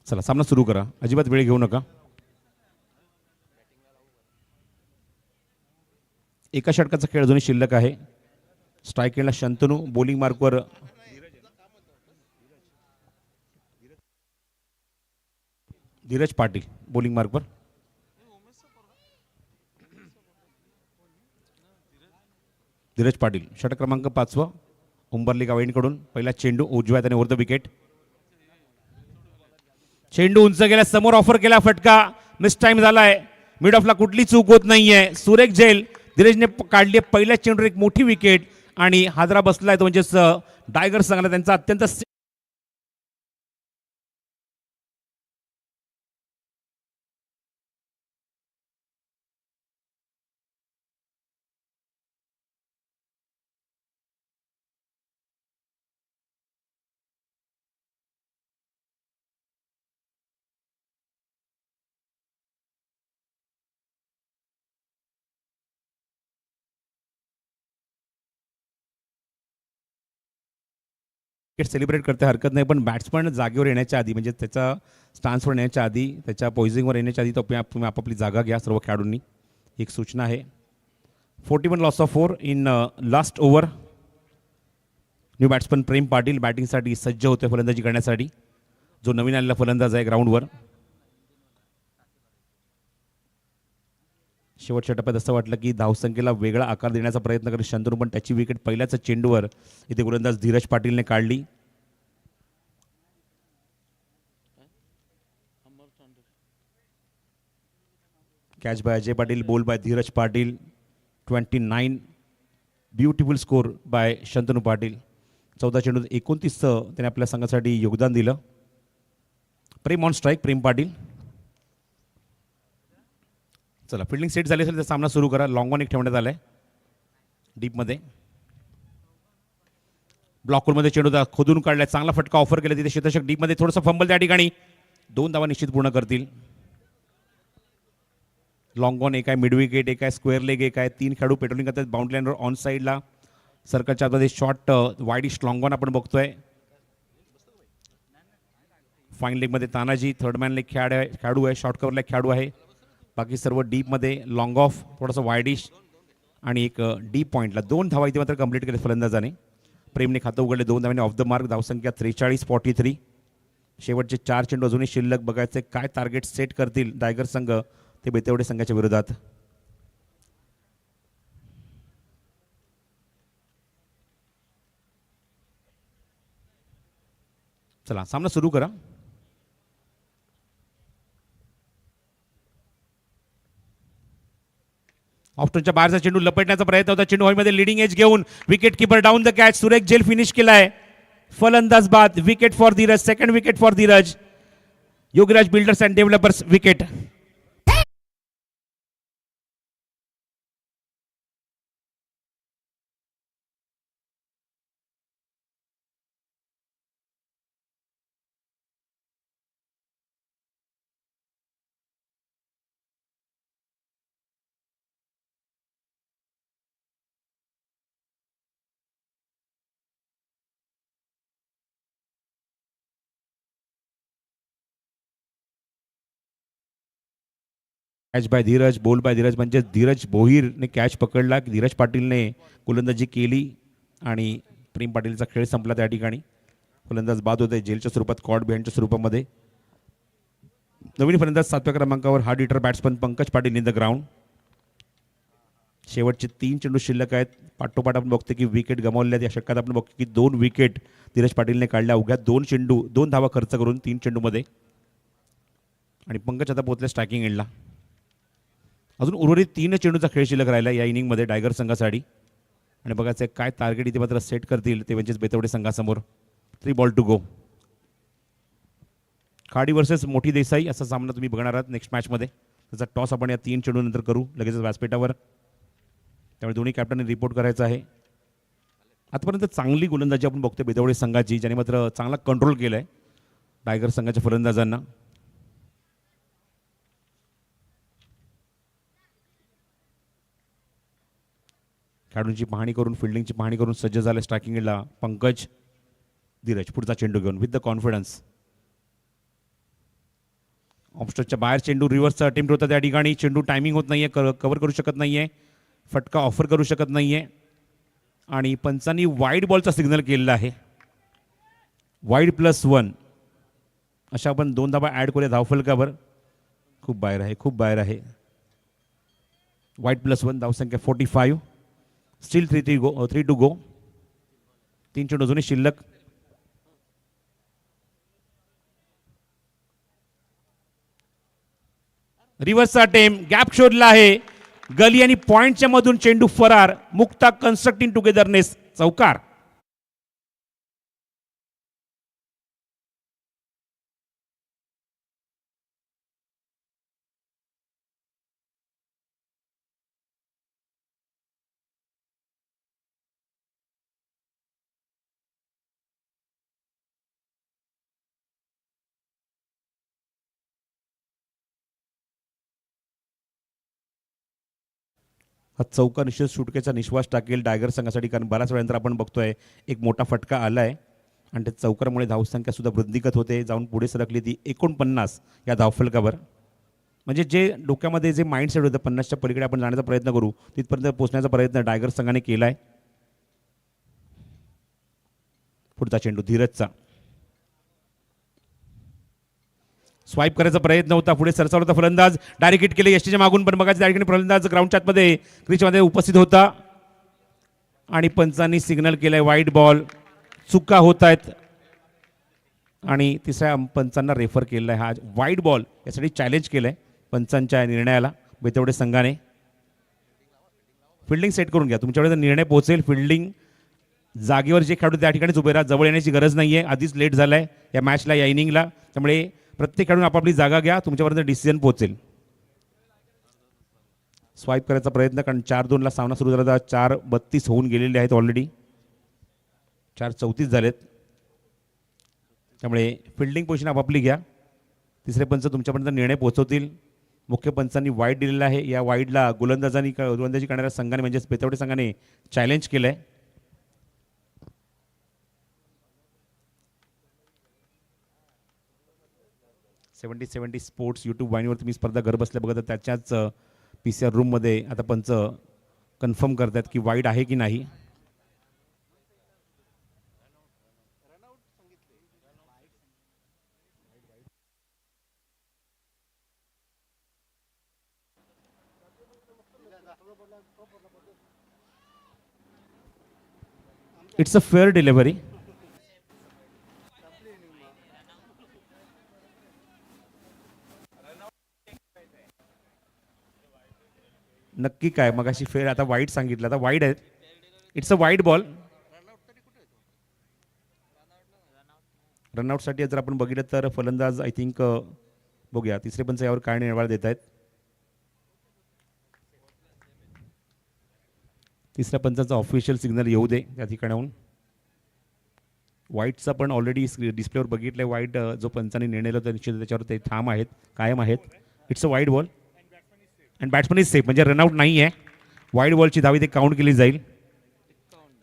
[SPEAKER 2] चला, सामना सुरू करा, अजिबात वेळ घेऊ नका. एका षटकाचा खेळ अजूनही शिल्लक आहे. स्ट्राईक केला शंतनू, बॉलिंग मार्कवर धीरज पाटील, बॉलिंग मार्कवर धीरज पाटील. षटक क्रमांक 5 उंबरली गावेंकडून पहिला चेंडू उजव्यात आणि ओव्हर द विकेट. चेंडू उंच गेला, समोर ऑफर केला फटका, मिस टाइम झालाय. मिड ऑफला कुठली चूक होत नाहीये. सुरेख झेल धीरजने काढली पहिल्या चेंडूवर एक मोठी विकेट आणि हादरा बसलाय तो म्हणजेच टायगर संघाला त्यांचा अत्यंत विकेट सेलिब्रेट करते हरकत नाही, पण बॅट्समन जागेवर येण्याच्या आधी म्हणजे त्याचा स्टान्सवर येण्याच्या आधी त्याच्या पोझिंगवर येण्याच्या आधी तुम्ही आपापली जागा घ्या सर्व खेळाडूंनी. एक सूचना आहे. 41 loss of 4 in last over. New batsman Prem Patil बॅटिंगसाठी सज्ज होते फलंदाजी करण्यासाठी, जो नवीन आलेला फलंदाज आहे ग्राउंडवर. शेवटच्या टप्प्यात असं वाटलं की धावसंख्येला वेगळा आकार देण्याचा प्रयत्न करत शंतनू, पण त्याची विकेट पहिल्याच चेंडूवर इथे गोलंदाज धीरज पाटीलने काढली. Catch bye Ajay Patil, bowled by Dhiraj Patil. 29 beautiful score by Shantanu Patil. 14 चेंडू 29 त्याने आपल्या संघासाठी योगदान दिलं. Prem on strike, Prem Patil. चला, फिल्डिंग सेट झाली असेल तर सामना सुरू करा. लॉंग ऑन एक ठेवण्यात आलाय डीपमध्ये. ब्लॉकमध्ये चेंडू खोदून काढलाय, चांगला फटका ऑफर केला तिथे क्षेत्ररक्षक डीपमध्ये. थोडंसं फंबल त्या ठिकाणी. 2 धावा निश्चित पूर्ण करतील. लॉंग ऑन एक आहे, मिड विकेट एक आहे, स्क्वेअर लेग एक आहे. 3 खेळाडू पेट्रोलिंग करतात बाउंड्री लाईनवर ऑन साईडला. सर्कलच्या आतमध्ये शॉर्ट वाईडिश लॉंग ऑन आपण बघतोय. फाईन लेगमध्ये तानाजी, थर्ड मॅन लेग खेळाडू आहे, शॉर्ट कव्हरला खेळाडू आहे. बाकी सर्व डीपमध्ये लॉंग ऑफ, थोडंसं वायडिश आणि एक डीप पॉईंटला. 2 धावा इथे मात्र कंप्लीट केले फलंदाजाने. प्रेमने खातं उघडले 2 धावांनी ऑफ द मार्क. धावसंख्या 43-43. शेवटचे 4 चेंडू अजूनही शिल्लक. बघायचे काय टार्गेट सेट करतील टायगर संघ ते बेतेवडे संघाच्या विरोधात. चला, सामना सुरू करा. ऑफ्टनच्या बाहेरचा चेंडू लपटण्याचा प्रयत्न होता. चेंडू हॉलमध्ये लिडिंग एज घेऊन wicket keeper down the catch. सुरेख झेल फिनिश केलाय. फलंदाज बाद. Wicket for Dhiraj. Second wicket for Dhiraj. Yograj builders and developers wicket. Catch by Dhiraj, bowled by Dheeraj. म्हणजे धीरज भोईरने कॅच पकडला की धीरज पाटीलने गोलंदाजी केली आणि प्रेम पाटीलचा खेळ संपला त्या ठिकाणी. फलंदाज बाद होते जेलच्या स्वरूपात, कॉट बिहाइंडच्या स्वरूपामध्ये. नवीन फलंदाज 7व्या क्रमांकावर hard hitter batsman Pankaj Patil in the ground. शेवटचे 3 चेंडू शिल्लक आहेत. पाठोपाठ आपण बघतो की विकेट गमावलेल्या या षटकात आपण बघतो की 2 विकेट धीरज पाटीलने काढल्या अवघ्या 2 चेंडू 2 धावा खर्च करून 3 चेंडूमध्ये. आणि पंकज आता पोहोचल्या स्ट्रायकिंग एंडला. अजून उर्वरित 3 चेंडूचा खेळ शिल्लक राहिला या इनिंगमध्ये टायगर संघासाठी. आणि बघायचं काय टार्गेट इथे मात्र सेट करतील ते म्हणजेच बेतवडे संघासमोर. 3 बॉल टू गो. खाडी वर्सेस मोठी देसाई असा सामना तुम्ही बघणार आहात नेक्स्ट मॅचमध्ये. त्याचा टॉस आपण या 3 चेंडू नंतर करू लगेच व्यासपीठावर. त्यामुळे दोन्ही कॅप्टनने रिपोर्ट करायचा आहे. आतापर्यंत चांगली गोलंदाजी आपण बघतोय बेतवडे संघाची, ज्याने मात्र चांगला कंट्रोल केला आहे टायगर संघाच्या फलंदाजांना. खेळाडूंची पाहणी करून, फिल्डिंगची पाहणी करून सज्ज झाले स्ट्रायकिंगला पंकज. धीरज पुढचा चेंडू घेऊन विथ द कॉन्फिडन्स. ऑफस्टोच्या बाहेर चेंडू रिव्हर्सचा अटेम्प्ट होता त्या ठिकाणी. चेंडू टायमिंग होत नाहीये, कव्हर करू शकत नाहीये, फटका ऑफर करू शकत नाहीये. आणि पंचांनी वाईड बॉलचा सिग्नल केलेला आहे. वाईड +1 अशा आपण 2 धावा ॲड करूया धावफलकावर. खूप बाहेर आहे, खूप बाहेर आहे. वाईड +1. धावसंख्या 45. Steel 3 to go. 3 चेंडू अजूनही शिल्लक. रिव्हर्सचा अटेम्प्ट, गॅप शोधला आहे. गली आणि पॉइंटच्या मधून चेंडू फरार. मुक्ता कन्स्ट्रक्टिंग टुगेदरनेस, चौकार. हा चौका निश्चित सुटकेचा निश्वास टाकेल डायगर संघासाठी, कारण बऱ्याच वेळानंतर आपण बघतोय एक मोठा फटका आलाय आणि त्या चौकारामुळे धावसंख्या सुद्धा वृद्धिगत होते, जाऊन पुढे सरकली ती 49 या धावफलकावर. म्हणजे जे डोक्यामध्ये जे माइंडसेट होतं 50च्या पलीकडे आपण जाण्याचा प्रयत्न करू, तिथपर्यंत पोहोचण्याचा प्रयत्न डायगर संघाने केलाय. पुढचा चेंडू धीरजचा, स्वाईप करायचा प्रयत्न होता, पुढे सरसावला होता फलंदाज, डायरेक्ट हिट केले यष्टीच्या मागून, पण बघायचं डायरेक्ट फलंदाज ग्राउंडच्या आतमध्ये क्रीजमध्ये उपस्थित होता आणि पंचांनी सिग्नल केलाय वाईट बॉल. चुका होत आहेत आणि तिसऱ्या पंचांना रेफर केलेला आहे. हा वाईट बॉल यासाठी चॅलेंज केलंय पंचांच्या निर्णयाला बेतवडे संघाने. फिल्डिंग सेट करून घ्या, तुमच्याकडे जर निर्णय पोहोचेल. फिल्डिंग जागेवर जे खेळाडू त्या ठिकाणीच उभे राहा, जवळ येण्याची गरज नाही आहे. आधीच लेट झालाय या मॅचला, या इनिंगला, त्यामुळे प्रत्येक खेळाडून आपापली जागा घ्या, तुमच्यापर्यंत डिसिजन पोहोचेल. स्वाईप करायचा प्रयत्न, कारण 4-2 सामना सुरू झाला होता. 4:32 होऊन गेलेले आहेत ऑलरेडी, 4:34 झालेत. त्यामुळे फिल्डिंग पोझिशन आपापली घ्या, तिसरे पंच तुमच्यापर्यंत निर्णय पोहोचवतील. मुख्य पंचांनी वाईट दिलेला आहे, या वाईटला गोलंदाजी करणाऱ्या संघाने म्हणजेच बेतवडे संघाने चॅलेंज केलंय. $70 स्पोर्ट्स यूट्यूब वाहिनीवर तुम्ही स्पर्धा घर बसल्या बघत, त्याच्याच PCR रूममध्ये आता पंच कन्फर्म करतात की वाईट आहे की नाही. It's a fair delivery. नक्की काय मगाशी फेर, आता वाईट सांगितलं, आता वाईट आहे. इट्स अ वाईट बॉल. रनआउटसाठी जर आपण बघितलं तर फलंदाज आय थिंक बघूया तिसरे पंच यावर काय निर्णय देत आहेत. तिसऱ्या पंचाचा ऑफिशियल सिग्नल येऊ दे त्या ठिकाणाहून. वाईटचा पण ऑलरेडी डिस्प्लेवर बघितलं आहे. वाईट जो पंचाने निर्णय दिला निश्चित त्याच्यावर ते ठाम आहेत, कायम आहेत. इट्स अ वाईट ball and batsman is safe, म्हणजे रनआउट नाही आहे. वाईट बॉलची धाव इथे काउंट केली जाईल.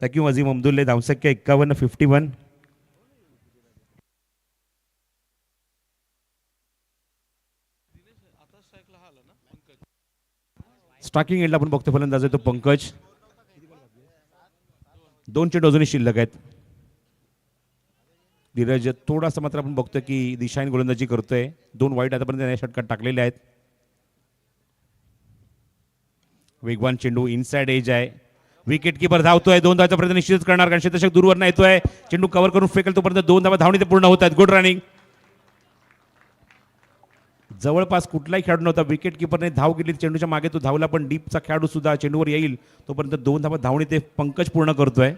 [SPEAKER 2] थँक्यू अझीम अब्दुल्ले. धावसंख्या 51-51. स्ट्रायकिंग एंडला आपण बघतो फलंदाज आहे तो पंकज. 2 चेंडू अजूनही शिल्लक आहेत. धीरज थोडासा मात्र आपण बघतो की दिशाहीन गोलंदाजी करतोय. 2 वाईट आतापर्यंत या षटकात टाकलेले आहेत. वेगवान चेंडू, इनसाइड एज आहे. विकेट किपर धावतोय, 2 धावाचा प्रयत्न निश्चितच करणार, कारण क्षेत्ररक्षक दूरवर येतोय. चेंडू कव्हर करून फेकेल तोपर्यंत 2 धावा धावणी ते पूर्ण होत आहेत. Good running. जवळपास कुठलाही खेळाडू नव्हता. विकेट किपरने धाव घेतली, चेंडूच्या मागे तो धावला, पण डीपचा खेळाडू सुद्धा चेंडूवर येईल तोपर्यंत 2 धावा धावणी ते पंकज पूर्ण करतोय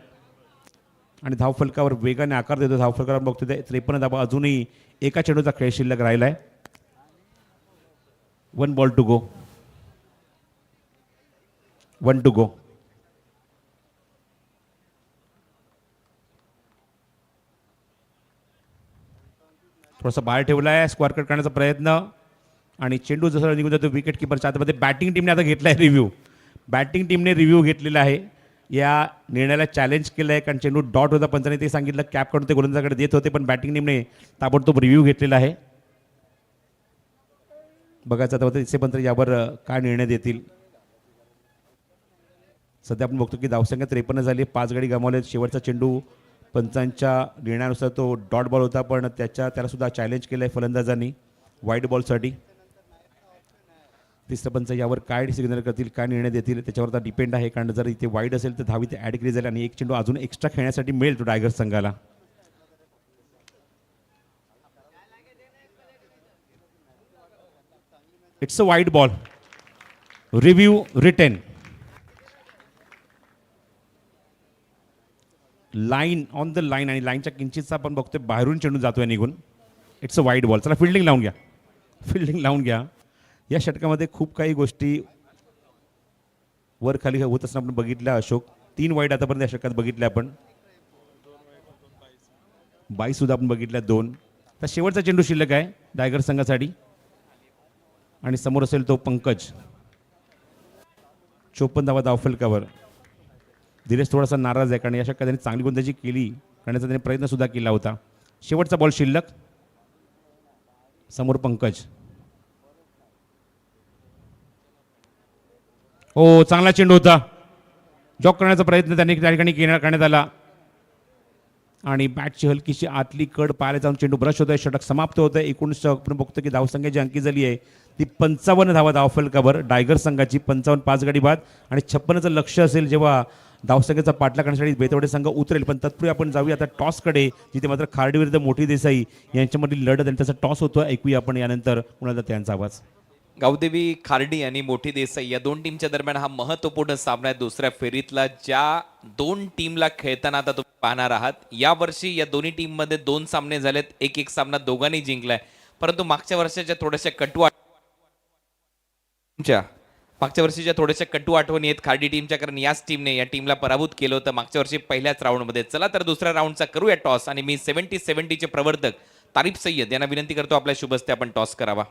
[SPEAKER 2] आणि धावफलकावर वेगाने आकार देतो. धावफलकावर बघतो ते 53 धावा. अजूनही एका चेंडूचा खेळ शिल्लक राहिलाय. 1 ball to go. 1 to go. थोडासा बाहेर ठेवलाय, स्क्वेअर कट करण्याचा प्रयत्न आणि चेंडू जसं निघून जातो विकेट किपरच्या आतमध्ये. बॅटिंग टीमने आता घेतलाय रिव्ह्यू. बॅटिंग टीमने रिव्ह्यू घेतलेला आहे. या निर्णयाला चॅलेंज केलं आहे, कारण चेंडू डॉट होता. पंचाने ते सांगितलं कॅप काढून ते गोलंदाजाकडे देत होते, पण बॅटिंग टीमने ताबडतोब रिव्ह्यू घेतलेला आहे. बघायचं आता तिसरे पंच यावर काय निर्णय देतील. सध्या आपण बघतो की धावसंख्या 53 झाली, 5 गडी गमावले. शेवटचा चेंडू पंचांच्या निर्णयानुसार तो डॉट बॉल होता, पण त्याला सुद्धा चॅलेंज केलं आहे फलंदाजांनी व्हाईट बॉलसाठी. तिसरं पंच यावर काय सिग्नल करतील, काय निर्णय देतील त्याच्यावर आता डिपेंड आहे, कारण जर इथे वाईट असेल तर धाव इथे ॲड केली जाईल आणि एक चेंडू अजून एक्स्ट्रा खेळण्यासाठी मिळेल तो टायगर संघाला. It's a wide ball. Review retain. Line on the line आणि लाईनच्या किंचितचा आपण बघतोय बाहेरून चेंडू जातोय निघून. It's a wide ball. चला फिल्डिंग लावून घ्या. फिल्डिंग लावून घ्या. या षटकामध्ये खूप काही गोष्टी वर खाली होत असताना आपण बघितल्या अशोक. 3 वाईड आतापर्यंत या षटकात बघितल्या आपण. बाई सुद्धा आपण बघितल्या 2. तर शेवटचा चेंडू शिल्लक आहे टायगर संघासाठी आणि समोर असेल तो पंकज. 54 धावा धावफलकावर. धीरेश थोडासा नाराज आहे कारण या षटकात त्यांनी चांगली गोलंदाजी केली करण्याचा त्यांनी प्रयत्न सुद्धा केला होता. शेवटचा बॉल शिल्लक. समोर पंकज. हो चांगला चेंडू होता. जॉक करण्याचा प्रयत्न त्यांनी त्या ठिकाणी करण्यात आला आणि बॅटची हलकीशी आतली कड पायाला जाऊन चेंडू ब्रश होतोय. षटक समाप्त होत आहे. एकूण आपण बघतो की धावसंख्या अंकी झाली आहे ती 55 धावा धावफलकावर टायगर संघाची. 55 5 गडी बाद आणि 56चं लक्ष असेल जेव्हा धावसंख्येचा पाठलाग करण्यासाठी बेतवडे संघ उतरेल. पण तत्पूर्वी आपण जाऊया आता टॉसकडे जिथे मात्र खार्डी विरुद्ध मोठी देसाई यांच्यामधील लढत आणि त्याचा टॉस होतो. ऐकूया आपण यानंतर कुणाला त्यांचा आवाज.
[SPEAKER 5] गावदेवी खार्डी आणि मोठी देसाई या 2 टीमच्या दरम्यान हा महत्वपूर्ण सामना आहे दुसऱ्या फेरीतला. ज्या 2 टीमला खेळताना आता तुम्ही पाहणार आहात. यावर्षी या दोन्ही टीममध्ये 2 सामने झालेत. एक सामना दोघांनी जिंकलाय. परंतु मागच्या वर्षीच्या थोड्याशा कटू आठवणी आहेत खार्डी टीमच्या, कारण याच टीमने या टीमला पराभूत केलं होतं मागच्या वर्षी पहिल्याच राऊंडमध्ये. चला तर दुसऱ्या राऊंडचा करूया टॉस आणि मी 70-70 चे प्रवर्तक तारिफ सय्यद यांना विनंती करतो आपल्या शुभ हस्ते आपण टॉस करावा.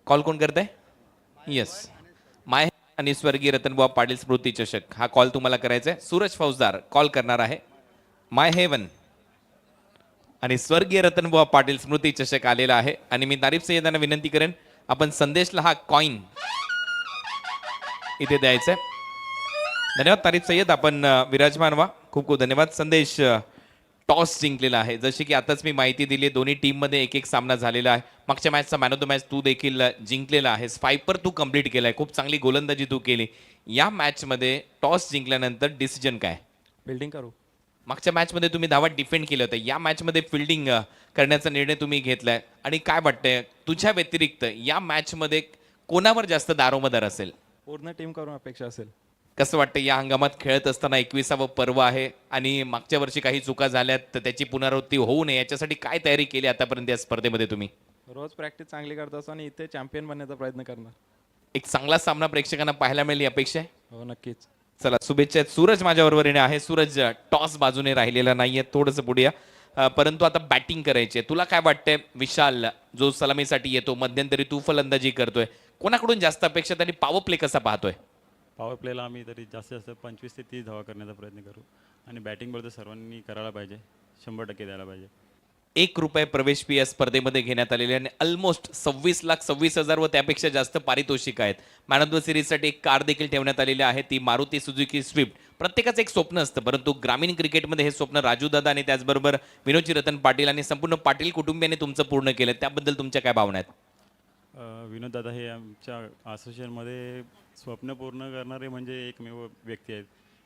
[SPEAKER 5] कॉल कोण करताय? येस, माय आणि स्वर्गीय रतनबुवा पाटील स्मृती चषक हा कॉल तुम्हाला करायचा आहे. सूरज फौजदार कॉल करणार आहे. माय हेवन आणि स्वर्गीय रतनबुवा पाटील स्मृती चषक आलेला आहे आणि मी तारिफ सय्यद यांना विनंती करेन आपण संदेशला हा कॉइन इथे द्यायचा आहे. धन्यवाद तारिफ सय्यद, आपण विराजमान व्हा. खूप खूप धन्यवाद. संदेश टॉस जिंकलेला आहे. जशी की आताच मी माहिती दिली दोन्ही टीममध्ये एक सामना झालेला आहे. मागच्या मॅचचा मॅन ऑफ द मॅच तू देखील जिंकलेला आहेस. 5 तू कंप्लीट केलाय. खूप चांगली गोलंदाजी तू केली. या मॅचमध्ये टॉस जिंकल्यानंतर डिसिजन काय?
[SPEAKER 6] फिल्डिंग करू.
[SPEAKER 5] मागच्या मॅचमध्ये तुम्ही धावा डिफेंड केलं होतं. या मॅचमध्ये फिल्डिंग करण्याचा निर्णय तुम्ही घेतलाय आणि काय वाटतंय तुझ्या व्यतिरिक्त या मॅचमध्ये कोणावर जास्त दारोमदार असेल?
[SPEAKER 6] पूर्ण टीम करून अपेक्षा असेल.
[SPEAKER 5] कसं वाटतं या हंगामात खेळत असताना 21वा पर्व आहे आणि मागच्या वर्षी काही चुका झाल्यात तर त्याची पुनरावृत्ती होऊ नये याच्यासाठी काय तयारी केली आतापर्यंत या स्पर्धेमध्ये तुम्ही?
[SPEAKER 6] रोज प्रॅक्टिस चांगली करत असतो आणि इथे चॅम्पियन बनण्याचा प्रयत्न करणार.
[SPEAKER 5] एक चांगला सामना प्रेक्षकांना पाहायला मिळेल ही अपेक्षा आहे.
[SPEAKER 6] हो नक्कीच.
[SPEAKER 5] चला शुभेच्छा आहेत. सूरज माझ्याबरोबर येणे आहे. सूरज टॉस बाजूने राहिलेला नाहीये, थोडंसं पुढे या. परंतु आता बॅटिंग करायची आहे. तुला काय वाटतंय विशाल जो सलामीसाठी येतो मध्यंतरी तू फलंदाजी करतोय, कोणाकडून जास्त अपेक्षा आणि पॉवर प्ले कसा पाहतोय?
[SPEAKER 7] पॉवर प्लेला आम्ही तरी जास्तीत जास्त 25 ते 30 धावा करण्याचा प्रयत्न करू आणि बॅटिंग तर सर्वांनी करायला पाहिजे, 100% द्यायला पाहिजे.
[SPEAKER 5] ₹1 प्रवेश फी या स्पर्धेमध्ये घेण्यात आलेले आणि ऑलमोस्ट 26,26,000 व त्यापेक्षा जास्त पारितोषिक आहेत. मॅन ऑफ द सिरीजसाठी एक कार देखील ठेवण्यात आलेली आहे, ती मारुती सुझुकी स्विफ्ट. प्रत्येकाचं एक स्वप्न असतं, परंतु ग्रामीण क्रिकेटमध्ये हे स्वप्न राजू दादा आणि त्याचबरोबर विनोदजी रतन पाटील आणि संपूर्ण पाटील कुटुंबियांनी तुमचं पूर्ण केलं. त्याबद्दल तुमच्या काय भावना आहेत?
[SPEAKER 7] विनोद दादा हे आमच्या असोसिएशनमध्ये स्वप्न पूर्ण करणारे म्हणजे एकमेव व्यक्ती आहेत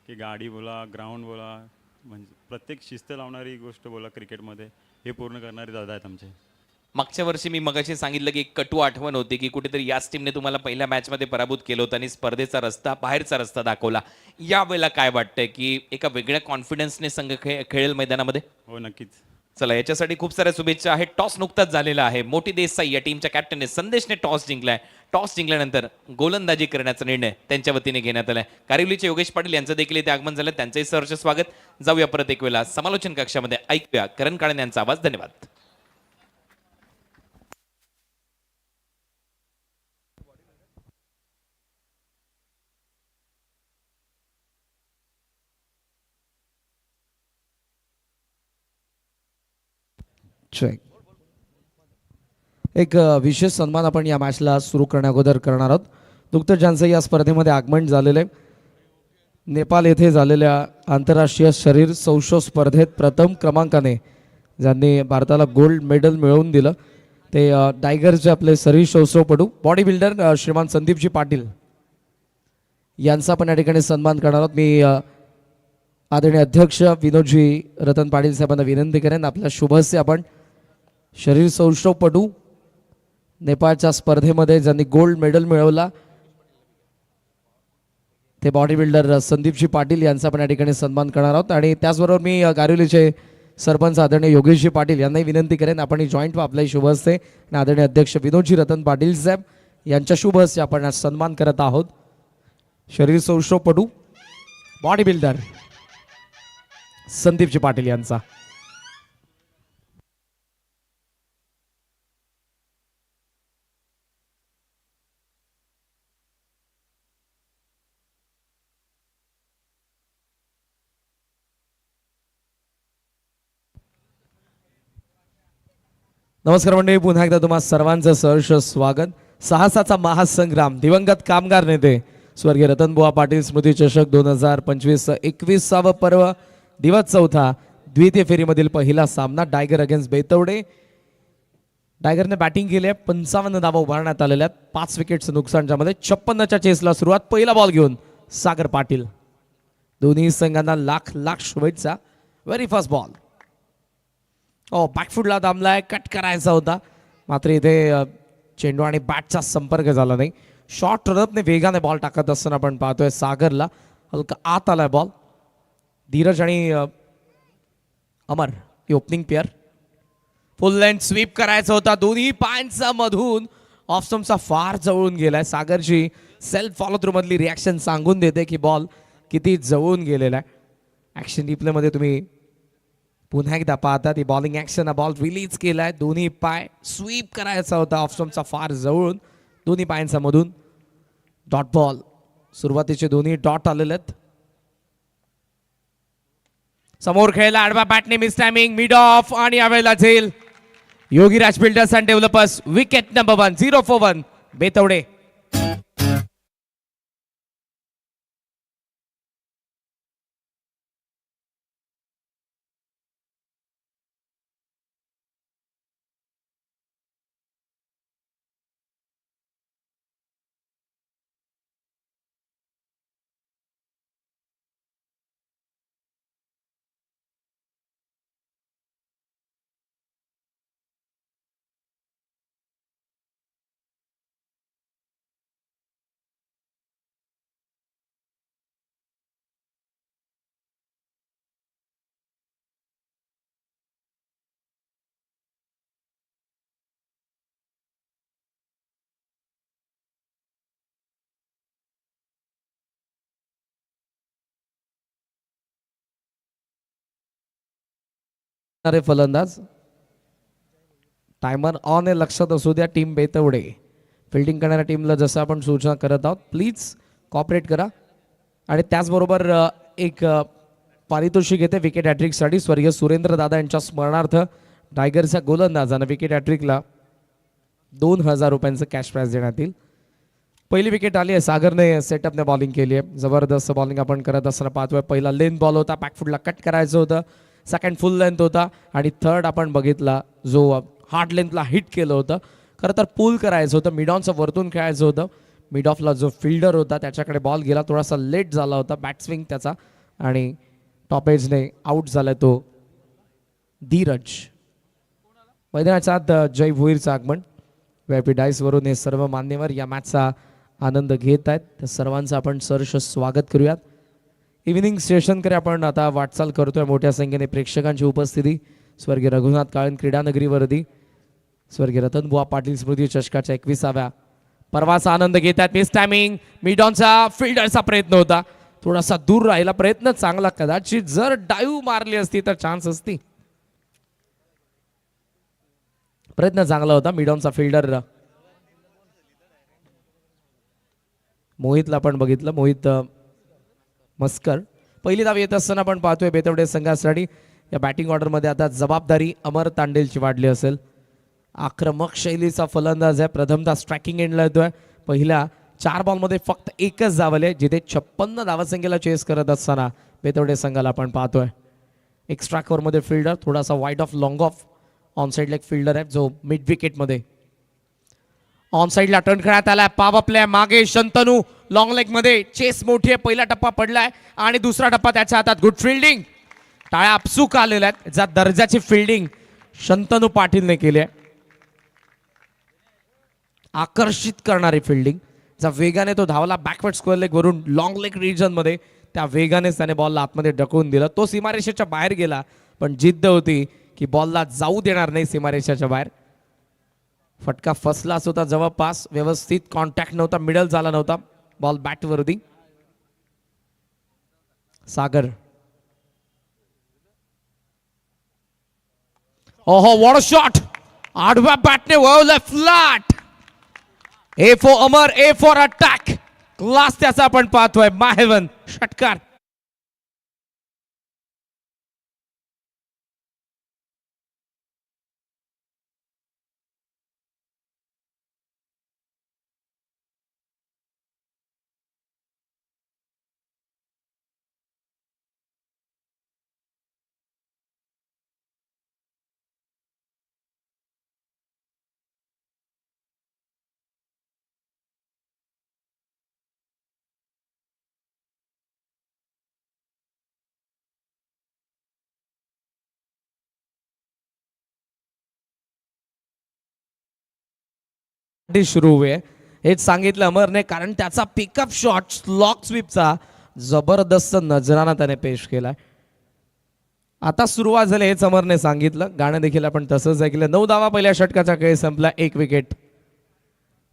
[SPEAKER 7] की गाडी बोला, ग्राउंड बोला, म्हणजे प्रत्येक शिस्त लावणारी गोष्ट बोला क्रिकेटमध्ये हे पूर्ण करणारे दादा आहेत आमचे.
[SPEAKER 5] मागच्या वर्षी मी मगाशी सांगितलं की एक कटू आठवण होती की कुठेतरी याच टीमने तुम्हाला पहिल्या मॅचमध्ये पराभूत केलं होतं आणि स्पर्धेचा रस्ता बाहेरचा रस्ता दाखवला. यावेळेला काय वाटतंय की एका वेगळ्या कॉन्फिडन्सने संघ खेळेल मैदानामध्ये?
[SPEAKER 7] हो नक्कीच.
[SPEAKER 5] चला याच्यासाठी खूप साऱ्या शुभेच्छा आहेत. टॉस नुकताच झालेला आहे. मोठी देसाई या टीमच्या कॅप्टनने संदेशने टॉस जिंकलाय. टॉस जिंकल्यानंतर गोलंदाजी करण्याचा निर्णय त्यांच्या वतीने घेण्यात आलाय. कारिवलीचे योगेश पाटील यांचं देखील इथे आगमन झालं, त्यांचंही सहर्ष स्वागत. जाऊया परत एक वेळा समालोचन कक्षामध्ये, ऐकूया करण काळे यांचा आवाज. धन्यवाद.
[SPEAKER 3] चेक. एक विशेष सन्मान आपण या मॅचला सुरू करण्याअगोदर करणार आहोत. नुकतंच ज्यांचं या स्पर्धेमध्ये आगमन झालेलं आहे, नेपाळ येथे झालेल्या आंतरराष्ट्रीय शरीर सौष्ठव स्पर्धेत प्रथम क्रमांकाने ज्यांनी भारताला गोल्ड मेडल मिळवून दिलं ते टायगरचे आपले शरीर सौष्ठवपटू बॉडी बिल्डर श्रीमान संदीपजी पाटील यांचा पण या ठिकाणी सन्मान करणार आहोत. मी आदरणीय अध्यक्ष विनोदजी रतन पाटील साहेबांना विनंती करेन आपल्या शुभ हस्ते आपण शरीर सौष्ठवपटू नेपाळच्या स्पर्धेमध्ये ज्यांनी गोल्ड मेडल मिळवला ते बॉडी बिल्डर संदीपजी पाटील यांचा आपण या ठिकाणी सन्मान करणार आहोत. आणि त्याचबरोबर मी गारिवलीचे सरपंच आदरणीय योगेशजी पाटील यांनाही विनंती करेन आपण जॉईंट आपल्याही शुभ हस्ते आणि आदरणीय अध्यक्ष विनोदजी रतन पाटील साहेब यांच्या शुभ हस्ते आपण आज सन्मान करत आहोत. शरीर सौष्ठवपटू बॉडी बिल्डर संदीपजी पाटील यांचा. नमस्कार मंडळी, पुन्हा एकदा तुम्हा सर्वांचं सहर्ष स्वागत. साहसाचा महासंग्राम दिवंगत कामगार नेते स्वर्गीय रतनबुवा पाटील स्मृती चषक 2025-21 पर्व दिवस चौथा द्वितीय फेरीमधील पहिला सामना टायगर अगेन्स्ट बेतवडे. टायगरने बॅटिंग केली आहे, 55 धावा उभारण्यात आलेल्या आहेत, 5 विकेटचं नुकसान, ज्यामध्ये 56च्या चेसला सुरुवात. पहिला बॉल घेऊन सागर पाटील. दोन्ही संघांना लाख लाख शुभेच्छा. Very first ball. बॅकफुटला दाबलाय, कट करायचा होता, मात्र इथे चेंडू आणि बॅटचा संपर्क झाला नाही. शॉर्ट रनअपने वेगाने बॉल टाकत असताना आपण पाहतोय सागरला हलका आत आलाय बॉल. धीरज आणि अमर ही opening pair. Full length sweep करायचा होता, दोन्ही पायांचा मधून ऑफ स्टंपचा फार जवळून गेलाय. सागरची सेल्फ फॉलो थ्रू मधली रिॲक्शन सांगून देते की बॉल किती जवळून गेलेला आहे. ॲक्शन रिप्ले मध्ये तुम्ही पुन्हा एकदा पाहता ती बॉलिंग ॲक्शन. हा बॉल रिलीज केलाय, दोन्ही पाय स्वीप करायचा होता ऑफ स्टंपचा फार जवळून, दोन्ही पायांचा मधून. Dot ball. सुरुवातीचे दोन्ही डॉट आलेले आहेत. समोर खेळला आडवा बॅटने, मिस टायमिंग, मिड ऑफ आणि यावेळेला झेल. Yogiraj builders and developers wicket number 1, 0 for 1 बेतवडे. फलंदाज टायमर ऑन आहे, लक्षात असू द्या. टीम बेतवडे फिल्डिंग करणाऱ्या टीमला जसं आपण सूचना करत आहोत, प्लीज कॉपरेट करा. आणि त्याचबरोबर एक पारितोषिक येते विकेट हॅट्रिकसाठी. स्वर्गीय सुरेंद्र दादा यांच्या स्मरणार्थ टायगरच्या गोलंदाजानं विकेट हॅट्रिकला 2000 रुपयांचं कॅश प्राइज देण्यात येईल. पहिली विकेट आली आहे, सागरने सेटअपने बॉलिंग केली आहे. जबरदस्त बॉलिंग आपण करत असताना पाहतोय. पहिला लेंथ बॉल होता, बॅकफुटला कट करायचं होतं. सेकंड फुल लेंथ होता आणि थर्ड आपण बघितला जो हार्ड लेंथला हिट केलं होतं. खरं तर पुल करायचं होतं, मिड ऑनचं वरतून खेळायचं होतं. मिड ऑफला जो फिल्डर होता त्याच्याकडे बॉल गेला, थोडासा लेट झाला होता बॅट स्विंग त्याचा आणि टॉप एजने आऊट झालाय तो धीरज. मैदानाच्या आत जय भोईरचं आगमन. व्हीआयपी डाईसवरून हे सर्व मान्यवर या मॅचचा आनंद घेत आहेत. त्या सर्वांचं आपण सहर्ष स्वागत करूयात. इव्हिनिंग सेशनकडे आपण आता वाटचाल करतोय. मोठ्या संख्येने प्रेक्षकांची उपस्थिती स्वर्गीय रघुनाथ काळन क्रीडानगरीवरती स्वर्गीय रतनबुवा पाटील स्मृती चषकाच्या 21व्या पर्वाचा आनंद घेतात. मिस टायमिंग, मिड ऑनचा फिल्डरचा प्रयत्न होता, थोडासा दूर राहिला. प्रयत्न चांगला, कदाचित जर डाईव्ह मारली असती तर चान्स असती. प्रयत्न चांगला होता. मिड ऑनचा फिल्डर मोहितला आपण बघितलं, मोहित मस्कर. पहिली धाव येत असताना आपण पाहतोय बेतवडे संघासाठी या बॅटिंग ऑर्डरमध्ये आता जबाबदारी अमर तांडेलची वाढली असेल. आक्रमक शैलीचा फलंदाज आहे, प्रथमतः स्ट्रायकिंग एंडला येतोय. पहिल्या 4 बॉलमध्ये फक्त एकच धाव आली, जिथे 56 धावसंख्येला चेस करत असताना बेतवडे संघाला आपण पाहतोय. एक्स्ट्रा कव्हरमध्ये फिल्डर, थोडासा wide of long of on साईडला एक फिल्डर आहे जो मिड विकेटमध्ये ऑन साईडला टर्न खेळण्यात आलाय. पाव प्ले मागे शंतनू लॉंग लेग मध्ये, चेस मोठी आहे. पहिला टप्पा पडलाय आणि दुसरा टप्पा त्याच्या हातात. गुड फिल्डिंग, टाळ्या आपसूक आलेल्या आहेत. ज्या दर्जाची फिल्डिंग शंतनू पाटीलने केली आहे. आकर्षित करणारी फिल्डिंग. ज्या वेगाने तो धावला बॅकवर्ड स्क्वेअर लेग वरून लॉंग लेग रिजन मध्ये, त्या वेगानेच त्याने बॉलला आतमध्ये ढकलून दिलं. तो सीमारेषेच्या बाहेर गेला, पण जिद्द होती की बॉलला जाऊ देणार नाही सीमारेषेच्या बाहेर. फटका फसलाच होता जवळपास, व्यवस्थित कॉन्टॅक्ट नव्हता, मिडल झाला नव्हता, बॉल बॅटवरती. सागर, ओहो व्हॉट अ शॉट, आडव्या बॅटने वळवलं flat. A for Amar, A for attack, class त्याचा आपण पाहतोय. माहेवन षटकार. सुरू आहे हेच सांगितलं अमरने, कारण त्याचा पिकअप शॉट लॉक स्वीपचा जबरदस्त नजराना त्याने पेश केला. आता सुरुवात झाली हेच अमरने सांगितलं, गाणं देखील आपण तसंच ऐकलं. 9 धावा पहिल्या षटकाचा खेळ संपला, 1 विकेट.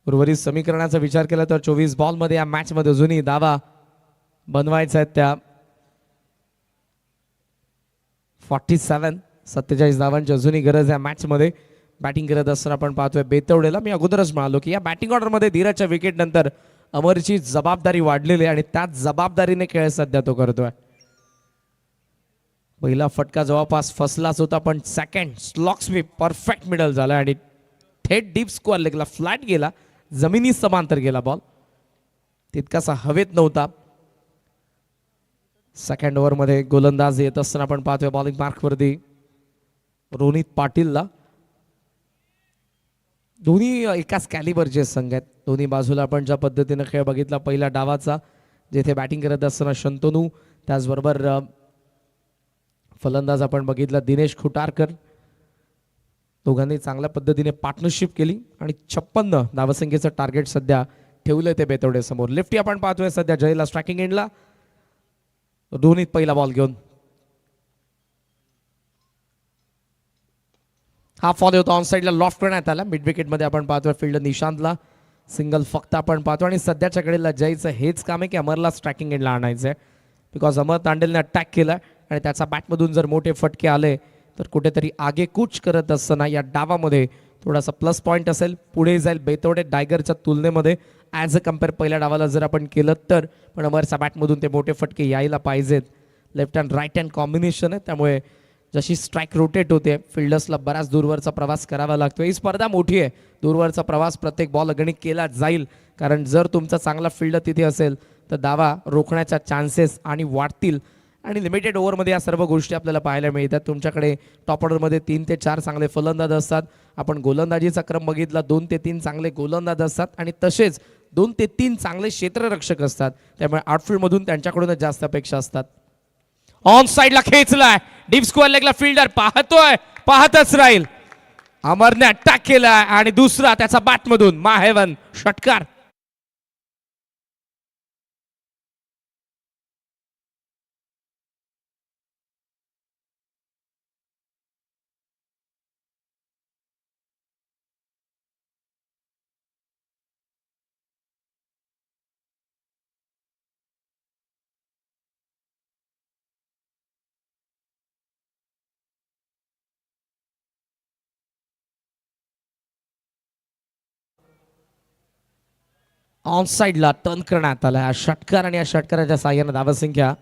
[SPEAKER 3] उर्वरित समीकरणाचा विचार केला तर 24 बॉलमध्ये या मॅच मध्ये अजूनही धावा बनवायच्या आहेत त्या 47 धावांची अजूनही गरज या मॅच मध्ये. बॅटिंग करत असताना आपण पाहतोय बेतवडेला. मी अगोदरच म्हणालो की या बॅटिंग ऑर्डरमध्ये धीरजच्या विकेट नंतर अमरची जबाबदारी वाढलेली आहे आणि त्याच जबाबदारीने खेळ सध्या तो करतोय. पहिला फटका जवळपास फसलाच होता, पण second slog sweep perfect middle झाला आणि थेट डीप स्क्वेअर लेगला फ्लॅट गेला, जमिनी समांतर गेला बॉल, तितकासा हवेत नव्हता. सेकंड ओव्हरमध्ये गोलंदाज येत असताना आपण पाहतोय बॉलिंग मार्कवरती रोनित पाटीलला. दोन्ही एकाच कॅलिबरचे संघ आहेत. दोन्ही बाजूला आपण ज्या पद्धतीने खेळ बघितला पहिल्या डावाचा, जेथे बॅटिंग करत असताना शंतनू, त्याचबरोबर फलंदाज आपण बघितला दिनेश खुटारकर. दोघांनी चांगल्या पद्धतीने पार्टनरशिप केली आणि 56 धावसंख्येचं टार्गेट सध्या ठेवलंय ते बेतवडे समोर. लेफ्टी आपण पाहतोय सध्या जयला स्ट्रायकिंग एंडला. रोनित पहिला बॉल घेऊन, हा फॉलो होता ऑन साईडला लॉफ्ट करण्यात आला. मिड विकेट मध्ये आपण पाहतोय फिल्डर निशांतला सिंगल फक्त आपण पाहतो आणि सध्याच्या कडेला जयचं हेच काम आहे की अमरला स्ट्रायकिंग एंडला आणायचं आहे. बिकॉज अमर तांडेलने अटॅक केला आणि त्याचा बॅटमधून जर मोठे फटके आले तर कुठेतरी आगे कूच करत असताना या डावामध्ये थोडासा प्लस पॉईंट असेल, पुढे जाईल बेतवडे डायगरच्या तुलनेमध्ये ॲज अ कम्पेअर पहिल्या डावाला जर आपण केलं तर. पण अमरच्या बॅटमधून ते मोठे फटके यायला पाहिजेत. Left hand right hand combination आहे, त्यामुळे जशी स्ट्राईक रोटेट होते फिल्डर्सला बराच दूरवरचा प्रवास करावा लागतो. ही स्पर्धा मोठी आहे, दूरवरचा प्रवास प्रत्येक बॉल अगणित केला जाईल, कारण जर तुमचा चांगला फिल्डर तिथे असेल तर दावा रोखण्याच्या चान्सेस आणि वाढतील. आणि लिमिटेड ओव्हरमध्ये या सर्व गोष्टी आपल्याला पाहायला मिळतात. तुमच्याकडे टॉप ऑर्डरमध्ये 3 ते 4 चांगले फलंदाज असतात. आपण गोलंदाजीचा क्रम बघितला, 2 ते 3 चांगले गोलंदाज असतात आणि तसेच 2 ते 3 चांगले क्षेत्ररक्षक असतात. त्यामुळे आउटफील्डमधून त्यांच्याकडूनच जास्त अपेक्षा असतात. ऑन साईडला खेचलाय, डीप स्क्वेअर लेगला फिल्डर पाहतोय, पाहतच राहील. अमरने अटॅक केलाय आणि दुसरा त्याचा बॅटमधून माहेवन षटकार. ऑन साईडला टर्न करण्यात आला हा षटकार आणि या षटकाराच्या साह्याने धावसंख्या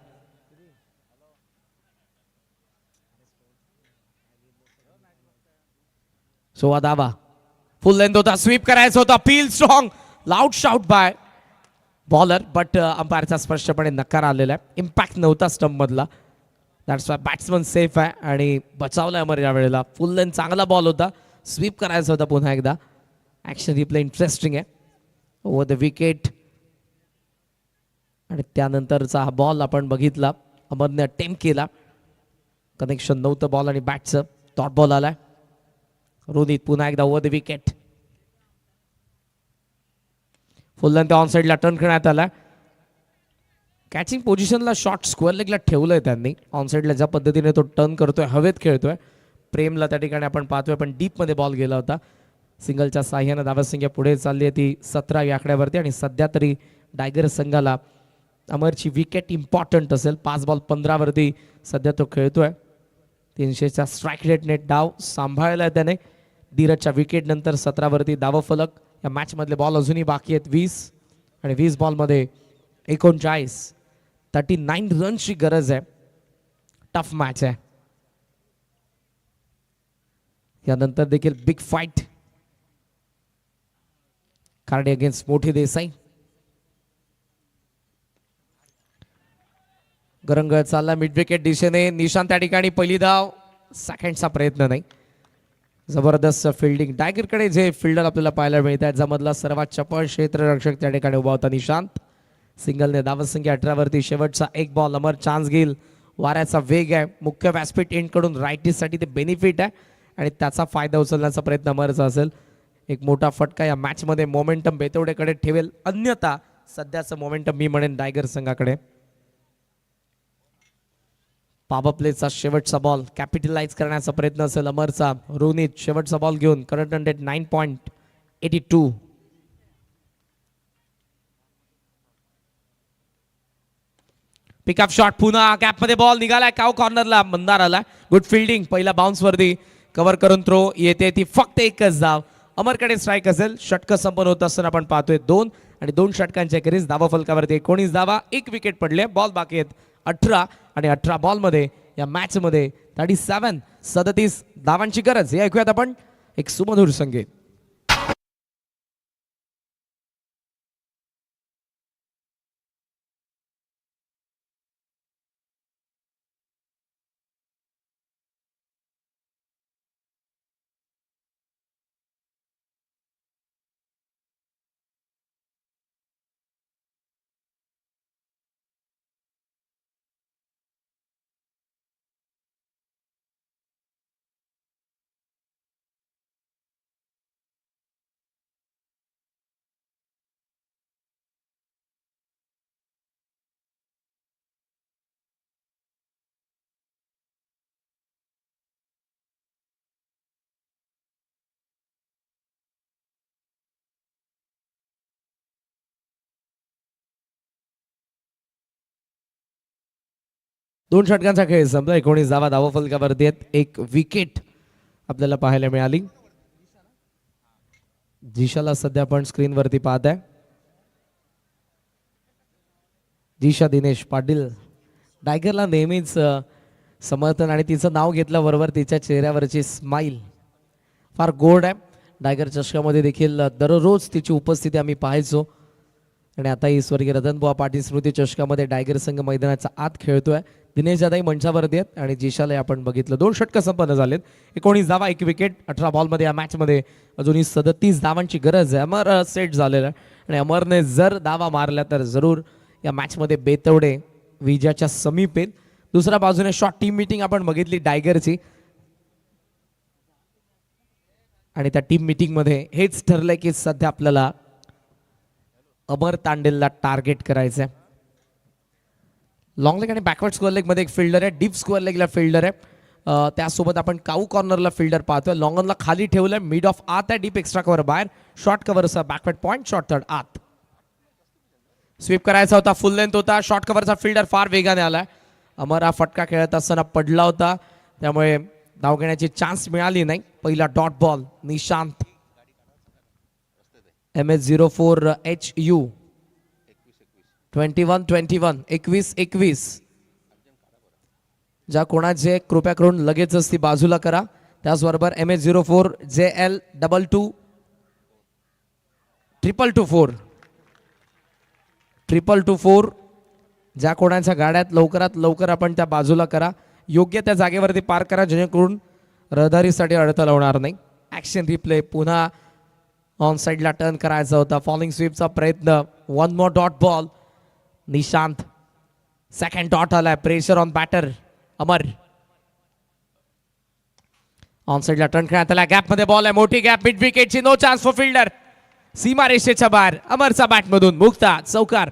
[SPEAKER 3] 16 धावा. फुल लेंथ होता, स्वीप करायचा होता, पील strong, loud shout by bowler, but अंपायरचा स्पष्टपणे नकार आलेला आहे. इम्पॅक्ट नव्हता स्टंप मधला, दॅट्स वाय बॅट्समन सेफ आहे आणि बचावलाय अमर या वेळेला. फुल लेंथ चांगला बॉल होता, स्वीप करायचा होता पुन्हा एकदा. ऍक्शन रिप्ले इंटरेस्टिंग आहे. ओव्हर द विकेट आणि त्यानंतरचा हा बॉल आपण बघितला, अमरने अटेम्प्ट केला, कनेक्शन नव्हतं बॉल आणि बॅटचं. डॉट बॉल आलाय. रोनित पुन्हा एकदा over the wicket. Full length on साईडला टर्न करण्यात आला. कॅचिंग पोझिशनला शॉट स्क्वेअर लेगला ठेवलंय त्यांनी. ऑन साईडला ज्या पद्धतीने तो टर्न करतोय, हवेत खेळतोय, प्रेमला त्या ठिकाणी आपण पाहतोय, पण डीपमध्ये बॉल गेला होता. सिंगलच्या साह्यानं धावसंख्या पुढे चालली आहे ती 17 आकड्यावरती. आणि सध्या तरी टायगर संघाला अमरची विकेट इम्पॉर्टंट असेल. 5 बॉल 15 वरती सध्या तो खेळतोय. 300चा स्ट्राईक रेटने डाव सांभाळला त्याने. धीरजच्या विकेट नंतर 17 वरती धाव फलक. या मॅच मधले बॉल अजूनही बाकी आहेत 20 आणि 20 बॉलमध्ये 39 रन्सची गरज आहे. टफ मॅच आहे. यानंतर देखील बिग फाईट कार्डी अगेन्स्ट मोठी देसाई. गरंगळ चालला मिड विकेट दिशेने. निशांत त्या ठिकाणी पहिली धाव. सेकंडचा प्रयत्न नाही. जबरदस्त फिल्डिंग. टायगरकडे जे फिल्डर आपल्याला पाहायला मिळतात, ज्यामधला सर्वात चपळ क्षेत्ररक्षक त्या ठिकाणी उभा होता निशांत. सिंगलने धावसंख्या 18 वरती. शेवटचा एक बॉल. अमर चान्स घेईल. वाऱ्याचा वेग आहे. मुख्य व्यासपीठ एंडकडून रायटीसाठी ते बेनिफिट आहे आणि त्याचा फायदा उचलण्याचा प्रयत्न अमरचा असेल. एक मोठा फटका या मॅचमध्ये मोमेंटम बेतवडेकडे ठेवेल. अन्यथा सध्याचं मोमेंटम मी म्हणेन टायगर संघाकडे. पॉवर प्लेचा शेवटचा बॉल कॅपिटलाइज करण्याचा प्रयत्न असेल अमरचा. रोनित शेवटचा बॉल घेऊन. Current run rate 9.82. Pickup shot पुन्हा गॅपमध्ये बॉल निघालाय. काव कॉर्नरला मंदार आला. Good fielding. पहिला बाउन्स वरती कव्हर करून थ्रो येते ती फक्त एकच धाव. अमरकडे स्ट्राईक असेल. षटक संपन्न होत असताना आपण पाहतोय 2 आणि 2 षटकांच्या खेरीज धावा फलकावरती 19 धावा. 1 विकेट पडले. बॉल बाकी आहेत 18 आणि 18 बॉलमध्ये या मॅच मध्ये 37 धावांची गरज. हे ऐकूयात आपण एक सुमधुर संगीत. दोन षटकांचा खेळ संपला. 19 धावा धावा फलकावरती आहेत. 1 विकेट आपल्याला पाहायला मिळाली. जिशाला सध्या आपण स्क्रीनवरती पाहत आहे. जिशा दिनेश पाटील. टायगरला नेहमीच समर्थन आणि तिचं नाव घेतल्याबरोबर तिच्या चेहऱ्यावरची स्माईल फार गोड आहे. टायगर चषकामध्ये देखील दररोज तिची उपस्थिती आम्ही पाहायचो आणि आता ही स्वर्गीय रतनबुवा पाटील स्मृती चषकामध्ये टायगर संघ मैदानाचा आत खेळतोय. दिनेश दादाही मंचावरती आहेत आणि जिशाला आपण बघितलं. 2 षटकं संपन्न झालेत. 19 धावा 1 विकेट. 18 बॉलमध्ये या मॅचमध्ये अजूनही 37 धावांची गरज आहे. अमर सेट झालेला आहे आणि अमरने जर धावा मारल्या तर जरूर या मॅचमध्ये बेतवडे विजयाच्या समीप येईल. दुसऱ्या बाजूने शॉर्ट टीम मीटिंग आपण बघितली टायगरची आणि त्या टीम मीटिंगमध्ये हेच ठरलंय की सध्या आपल्याला अमर तांडेलला टार्गेट करायचं आहे. लॉंग लेग आणि बॅकवर्ड स्क्वेअर लेग मध्ये एक फिल्डर आहे. डीप स्क्वेअर लेगला फिल्डर आहे. त्यासोबत आपण काऊ कॉर्नरला फिल्डर पाहतोय. लॉंग ऑनला खाली ठेवलंय. मिड ऑफ आत आहे. डीप एक्स्ट्रा कव्हर बाहेर. शॉर्ट कव्हरचा बॅकवर्ड पॉईंट. शॉर्ट थर्ड आत. स्वीप करायचा होता. फुल लेंथ होता. शॉर्ट कव्हरचा फिल्डर फार वेगाने आलाय. अमर हा फटका खेळत असताना पडला होता त्यामुळे धाव घेण्याची चान्स मिळाली नाही. पहिला डॉट बॉल निशांत. MS04HU 21-21 ज्या कोणाचे कृपया करून लगेचच ती बाजूला करा. त्याचबरोबर MS04JL22 224 ज्या कोणाच्या गाड्यात लवकरात लवकर आपण त्या बाजूला करा. योग्य त्या जागेवरती पार्क करा जेणेकरून रहदारीसाठी अडथळा होणार नाही. Action replay. पुन्हा ऑन साईडला टर्न करायचा होता. फॉलिंग स्वीपचा प्रयत्न. 1 more dot ball. Nishant. Second dot आलाय. Pressure on batter Amar. On साईडला टर्न करण्यात आला. गॅप मध्ये बॉल आहे. मोठी गॅप. मिड विकेटची. No chance for fielder. सीमारेषेच्या बाहेर अमरचा बॅटमधून मुक्ता चौकार.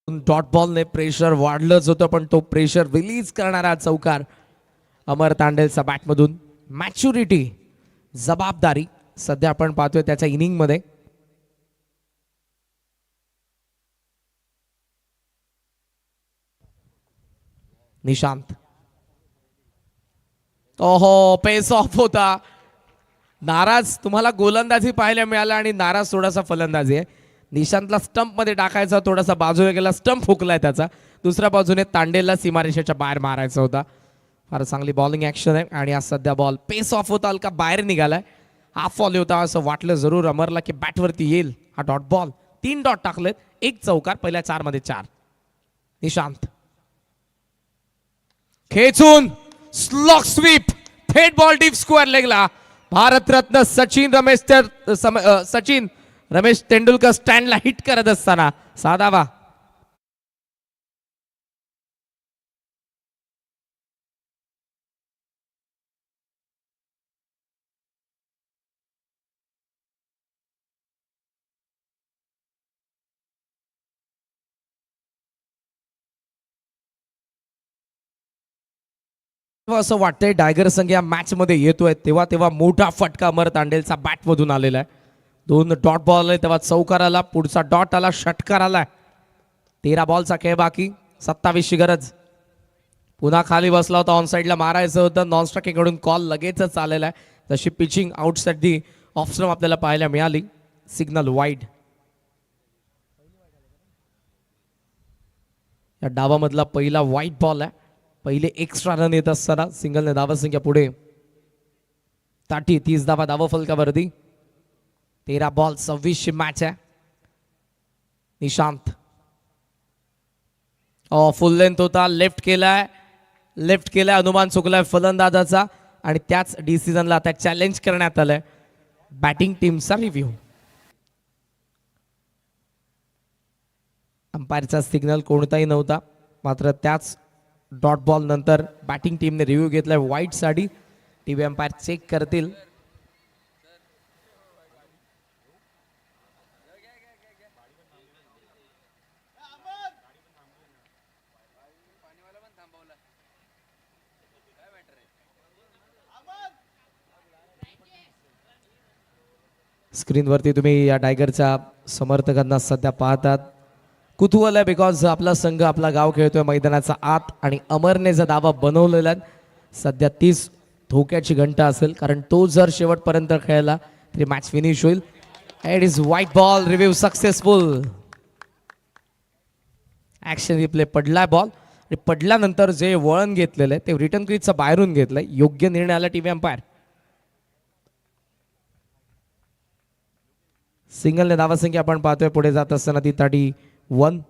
[SPEAKER 3] डॉट बॉलने प्रेशर वाढलंच होतं पण तो प्रेशर रिलीज करणारा चौकार अमर तांडेलचा बॅटमधून. मॅच्युरिटी, जबाबदारी सध्या आपण पाहतोय त्याच्या इनिंग मध्ये. निशांत, ओहो पेस ऑफ होता. नाराज तुम्हाला गोलंदाजी पाहायला मिळाला आणि नाराज थोडासा फलंदाजी आहे. निशांतला स्टंप मध्ये टाकायचा, थोडासा बाजूला गेला, स्टंप फुकलाय त्याचा. दुसऱ्या बाजूने तांडेलला सीमारेषेच्या बाहेर मारायचा होता. फार चांगली बॉलिंग ऍक्शन आहे आणि आज सध्या बॉल पेस ऑफ होता, हलका बाहेर निघालाय. हाफ फॉल होता असं वाटलं जरूर अमरला की बॅटवरती येईल हा डॉट बॉल. 3 डॉट टाकलेत, 1 चौकार, पहिल्या 4 मध्ये 4. निशांत खेचून स्लॉक स्वीप, थेट बॉल डीप स्क्वेअर लेगला. भारतरत्न सचिन रमेश तेंडुलकर स्टँडला हिट करत असताना साधावा. असं वाटतंय टायगर संघ या मॅच मध्ये येतोय तेव्हा मोठा फटका अमर तांडेलचा बॅट मधून आलेला आहे. 2 डॉट बॉल आहे तेव्हा चौकार आला, पुढचा डॉट आला, षटकार आला. 13 बॉलचा खेळ बाकी, 27ची गरज. पुन्हा खाली बसला होता, ऑन साईडला मारायचं होतं, नॉन स्ट्रायकिंगकडून कॉल लगेचच आलेला आहे. जशी pitching outside the off stump आपल्याला पाहायला मिळाली, सिग्नल वाईड. या डावामधला पहिला वाईट बॉल आहे. पहिले एक्स्ट्रा रन येत असताना सिंगलने धावसंख्या पुढे 30 धावा धावफलकावरती. 13 बॉल 26ची मॅच आहे. निशांत फुल लेंथ होता, लेफ्ट केलाय, अनुमान चुकलाय फलंदाजाचा आणि त्याच डिसिजनला आता चॅलेंज करण्यात आलंय. बॅटिंग टीमचा रिव्ह्यू. अंपायरचा सिग्नल कोणताही नव्हता, मात्र त्याच डॉट बॉल नंतर बॅटिंग टीमने रिव्ह्यू घेतलाय वाईट साठी. टीव्ही अंपायर चेक करतील. स्क्रीनवरती तुम्ही या टायगरच्या समर्थकांना सध्या पाहतात. कुतूहल आहे बिकॉज आपला संघ आपला गाव खेळतोय मैदानाचा आत आणि अमरने जर दावा बनवलेला सध्या 30 धोक्याची घंटा असेल, कारण तो जर शेवटपर्यंत खेळला तरी मॅच फिनिश होईल. It is white ball, review successful. Action replay पडलाय बॉल आणि पडल्यानंतर जे वळण घेतलेलं आहे ते रिटर्न क्रीजचा बाहेरून घेतलंय. योग्य निर्णय आला टीव्ही अंपायर. सिंगलने धावसंख्या आपण पाहतोय पुढे जात असताना ती 31.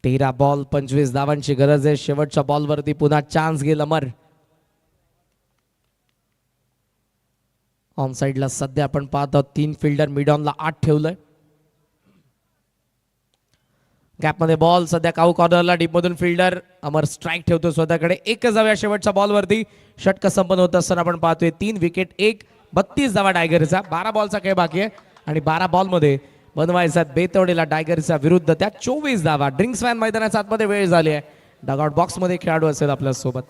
[SPEAKER 3] तेरा बॉल 25 धावांची गरज आहे. शेवटच्या बॉलवरती पुन्हा चान्स घेईल अमर. ऑन साइडला सध्या आपण पाहतो 3 फिल्डर, मिड ऑनला 8 ठेवलंय. गॅपमध्ये बॉल सध्या काऊ कॉर्नरला, डीप मधून फिल्डर अमर स्ट्राईक ठेवतो स्वतःकडे. एकच धाव्या शेवटच्या बॉलवरती. षटक संपन्न होत असताना आपण पाहतोय 3 विकेट 32 धावा टायगरचा. 12 बॉलचा खेळ बाकी आहे आणि 12 बॉलमध्ये बनवायचा बेतवडेला टायगरच्या विरुद्ध त्या 24 धावा. ड्रिंक्स फॅन मैदानाच्या आतमध्ये वेळ झाली आहे. डगआउट बॉक्समध्ये खेळाडू असेल आपल्या सोबत.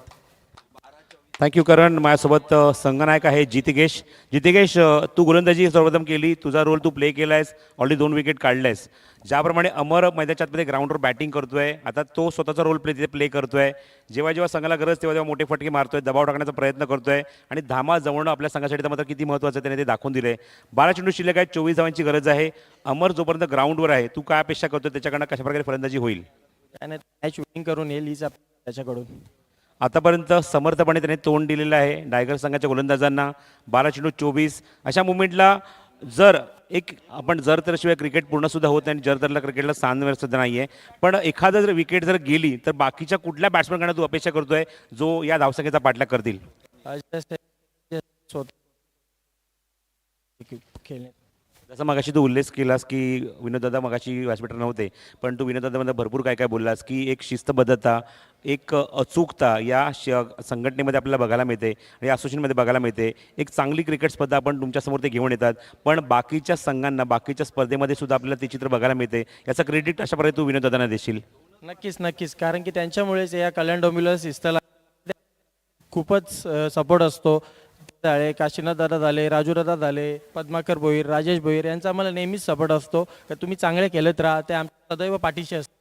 [SPEAKER 2] थँक्यू करण. माझ्यासोबत संघनायक आहे जितिकेश. जितिकेश, तू गोलंदाजी सर्वप्रथम केली, तुझा रोल तू प्ले केलायस, ऑलरेडी 2 विकेट काढलायस. ज्याप्रमाणे अमर मैदानाच्या आतमध्ये ग्राउंडवर बॅटिंग करतोय, आता तो स्वतःचा रोल प्ले करतोय. जेव्हा जेव्हा संघाला गरज तेव्हा तेव्हा मोठे फटके मारतोय, दबाव टाकण्याचा प्रयत्न करतोय आणि धामा जवळणं आपल्या संघासाठी तर मात्र किती महत्त्वाचं त्याने ते दाखवून दिले. 12 चेंडू शिल्लक आहे, 24 धावांची गरज आहे. अमर जोपर्यंत ग्राउंडवर आहे, तू काय अपेक्षा करतोय त्याच्याकडनं, कशा प्रकारे फलंदाजी होईल?
[SPEAKER 6] त्याने मॅच विनिंग करून येईल हीच त्याच्याकडून.
[SPEAKER 2] आतापर्यंत समर्थपणे त्याने तोंड दिलेलं आहे टायगर संघाच्या गोलंदाजांना. 12 चेंडू 24 अशा मुवमेंटला जर आपण जर त्याशिवाय क्रिकेट पूर्ण सुद्धा होत नाही, जर त्याला क्रिकेटला स्थान सुद्धा नाही आहे, पण एखादा जर विकेट जर गेली तर बाकीच्या कुठल्या बॅट्समॅनकडे तू अपेक्षा करतोय जो या धावसंख्येचा पाठलाग करतील? जसं मगाशी तू उल्लेख केलास की विनोददादा मगाशी व्यासपीठावर नव्हते, पण तू विनोददादामध्ये भरपूर काय काय बोललास की एक शिस्तबद्धता, एक अचूकता या संघटनेमध्ये आपल्याला बघायला मिळते आणि असोसिएशनमध्ये बघायला मिळते. एक चांगली क्रिकेट स्पर्धा आपण तुमच्यासमोर ते घेऊन येतात, पण बाकीच्या संघांना बाकीच्या स्पर्धेमध्ये सुद्धा आपल्याला ते चित्र बघायला मिळते. याचा क्रेडिट अशा प्रकारे तू विनोददादांना देशील?
[SPEAKER 6] नक्कीच कारण की त्यांच्यामुळेच या कल्याण डोंबिवली शिस्तला खूपच सपोर्ट असतो. झाले काशीनाथ दादा झाले, राजू दादा झाले, पद्माकर भोईर, राजेश भोईर यांचा आम्हाला नेहमीच सपोर्ट असतो की तुम्ही चांगले केलेत राहा, ते आमच्या सदैव पाठीशी असतात.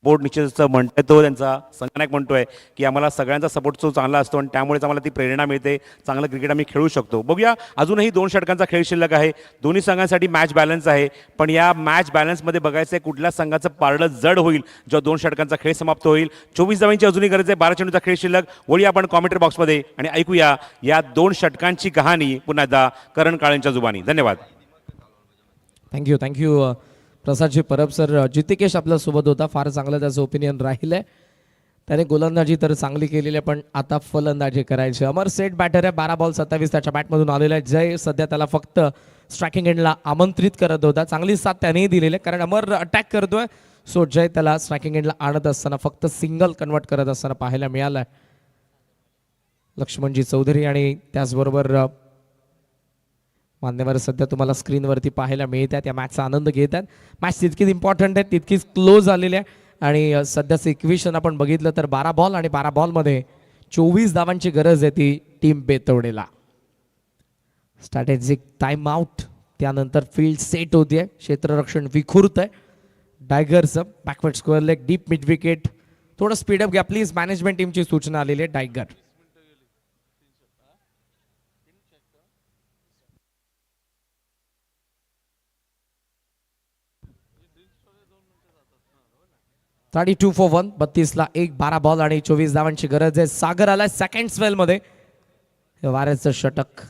[SPEAKER 2] बोर्ड निश्चित म्हणतोय तो त्यांचा संघनायक म्हणतोय की आम्हाला सगळ्यांचा सपोर्ट जो चांगला असतो आणि त्यामुळेच आम्हाला ती प्रेरणा मिळते, चांगलं क्रिकेट आम्ही खेळू शकतो. बघूया, अजूनही 2 षटकांचा खेळ शिल्लक आहे. दोन्ही संघांसाठी मॅच बॅलन्स आहे, पण या मॅच बॅलन्समध्ये बघायचं आहे कुठल्या संघाचं पारडं जड होईल जेव्हा 2 षटकांचा खेळ समाप्त होईल. 24 धावांची अजूनही गरज आहे. 12 चेंडूचा खेळ शिल्लक. वळूया आपण कॉमेंट्री बॉक्समध्ये आणि ऐकूया या 2 षटकांची कहाणी पुन्हा एकदा करण काळेंच्या जुबानी. धन्यवाद.
[SPEAKER 3] Thank you प्रसादजी Parab sir. जितिकेश आपल्यासोबत होता, फार चांगलं त्याचं ओपिनियन राहिलं आहे. त्याने गोलंदाजी तर चांगली केलेली आहे, पण आता फलंदाजी करायची. अमर सेट बॅटर आहे, 12 बॉल 27 त्याच्या बॅटमधून आलेला आहे. जय सध्या त्याला फक्त स्ट्रायकिंग एंडला आमंत्रित करत होता. चांगली साथ त्यानेही दिलेली आहे, कारण अमर अटॅक करतोय. सो जय त्याला स्ट्रायकिंग एंडला आणत असताना फक्त सिंगल कन्वर्ट करत असताना पाहायला मिळालं आहे. लक्ष्मणजी चौधरी आणि त्याचबरोबर मान्यवर सध्या तुम्हाला स्क्रीनवरती पाहायला मिळतात, या मॅचचा आनंद घेतात. मॅच तितकीच इम्पॉर्टंट आहे, तितकीच क्लोज झालेली आहे. आणि सध्याचं इक्वेशन आपण बघितलं तर 12 बॉल आणि 12 बॉलमध्ये 24 धावांची गरज आहे ती टीम बेतवडेला. स्ट्रॅटेजिक टाइम आउट, त्यानंतर फील्ड सेट होते, क्षेत्ररक्षण विखुरत आहे. टायगरचं backward square leg, deep mid wicket. थोडं स्पीडअप घ्या प्लीज, मॅनेजमेंट टीमची सूचना आलेली आहे. टायगर 32 for 1, 32 ला 1, 12 बॉल आणि 24 धावांची गरज आहे. सागर आलाय सेकंड स्पेल मध्ये. वाऱ्याचं षटक,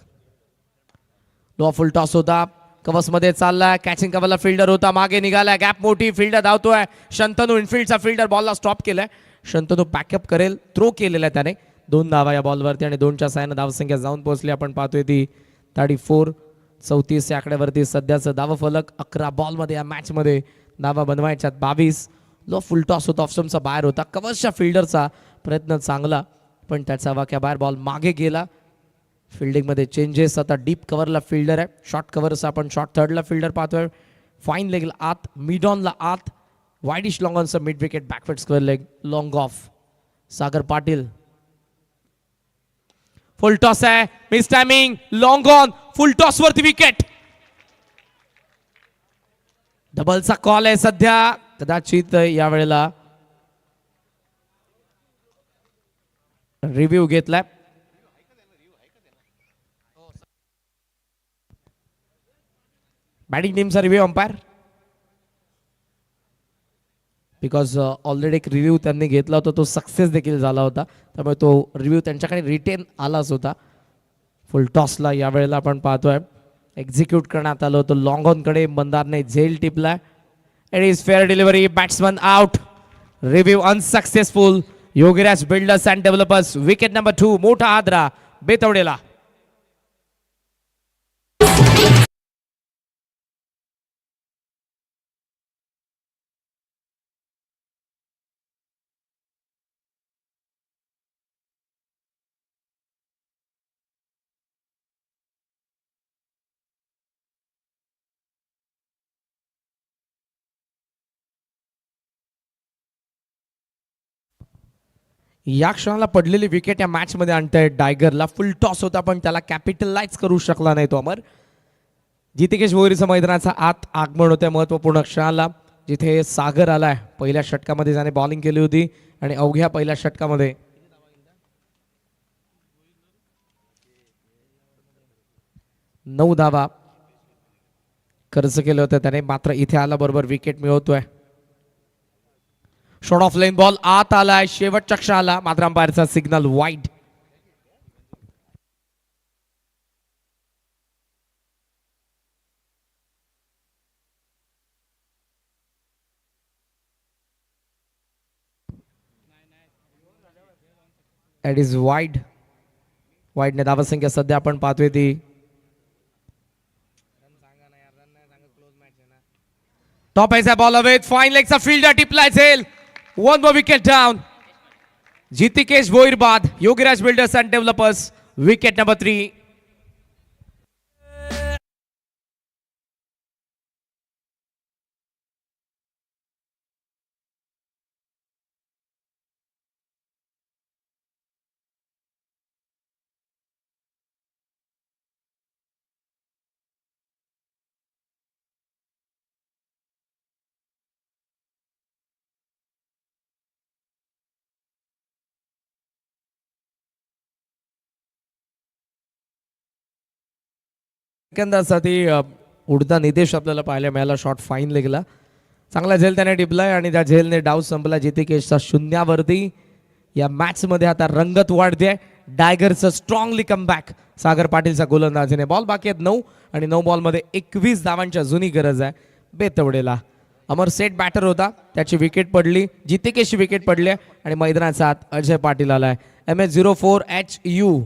[SPEAKER 3] लो फुल टॉस होता, कव्हर्स मध्ये चाललाय, कॅचिंग कव्हरला फिल्डर होता, मागे निघालाय, गॅप मोठी, फिल्डर धावतोय. शंतनू इनफिल्डचा फिल्डर बॉलला स्टॉप केलाय. शंतनू बॅकअप करेल, थ्रो केलेला आहे त्याने. 2 धावा या बॉलवरती आणि 2च्या साहाय्याने धावसंख्या जाऊन पोहोचली. आपण पाहतोय ती 34. 34 या आकड्यावरती सध्याचं धावफलक. 11 बॉलमध्ये या मॅचमध्ये धावा बनवायच्यात 22. लो फुल टॉस होता, ऑप्शनचा बाहेर होता. कव्हर्सच्या फिल्डरचा प्रयत्न चांगला, पण त्याचा वाक्या बाहेर बॉल मागे गेला. फिल्डिंगमध्ये चेंजेस, आता डीप कव्हरला फिल्डर आहे. शॉर्ट कव्हरचा आपण शॉर्ट थर्डला फिल्डर पाहतोय. फाईन लेगला आत, मिड ऑनला आत, वाईडिश लॉंग ऑनचं mid wicket, backward square leg, long off. Sagar Patil, full toss आहे, miss timing, long on, full toss वरती विकेट. डबलचा कॉल आहे सध्या. कदाचित यावेळेला रिव्ह्यू घेतलाय. बॅटिंग टीमचा रिव्ह्यू अंपायर, बिकॉज ऑलरेडी एक रिव्ह्यू त्यांनी घेतला होता, तो सक्सेस देखील झाला होता, त्यामुळे तो रिव्ह्यू त्यांच्याकडे रिटेन आलाच होता. फुल टॉसला यावेळेला आपण पाहतोय एक्झिक्यूट करण्यात आलं होतं. लॉंग ऑन कडे मंदारने झेल टिपलाय. It is fair delivery, batsman out. Review unsuccessful. Yogiraj builders and developers, wicket number 2, मोठा हादरा बेतवडेला. या क्षणाला पडलेली विकेट या मॅच मध्ये आणताय टायगरला. फुल टॉस होता, पण त्याला कॅपिटलाइज करू शकला नाही तो अमर. जितिकेश भोईरचं मैदानाचा आत आगमन होत्या महत्वपूर्ण क्षणाला, जिथे सागर आलाय. पहिल्या षटकामध्ये त्याने बॉलिंग केली होती आणि अवघ्या पहिल्या षटकामध्ये 9 धावा खर्च केले होते त्याने. मात्र इथे आला बरोबर विकेट मिळवतोय. शॉर्ट ऑफ लाईन बॉल आत आलाय, शेवटच्या क्षणाला मात्र अंपायरचा signal wide. That is wide. वाईडने धावसंख्या सध्या आपण पाहतोय ती टॉप आहे बॉल अवेत फाईन लेगचा फील्डर टिपलाय झेल. One more wicket down. Jitikesh Bhoir बाद Yogiraj builders and developers wicket number 3. सेकंदासाठी उडता निदेश आपल्याला पाहायला मिळाला. शॉट फाईन लेगला चांगला झेल त्याने टिपलाय आणि त्या झेलने डाव संपला. जितिकेशचा शून्यावरती. या मॅच मध्ये आता रंगत वाढते. डायगरचं स्ट्रॉंगली कमबॅक. सागर पाटीलचा गोलंदाजीने बॉल बाकी आहेत 9 आणि 9 बॉलमध्ये 21 धावांच्या जुनी गरज आहे बेतवडेला. अमर सेट बॅटर होता त्याची विकेट पडली. जितिकेशची विकेट पडली आणि मैदानाचा आत अजय पाटील आलाय. MS04HU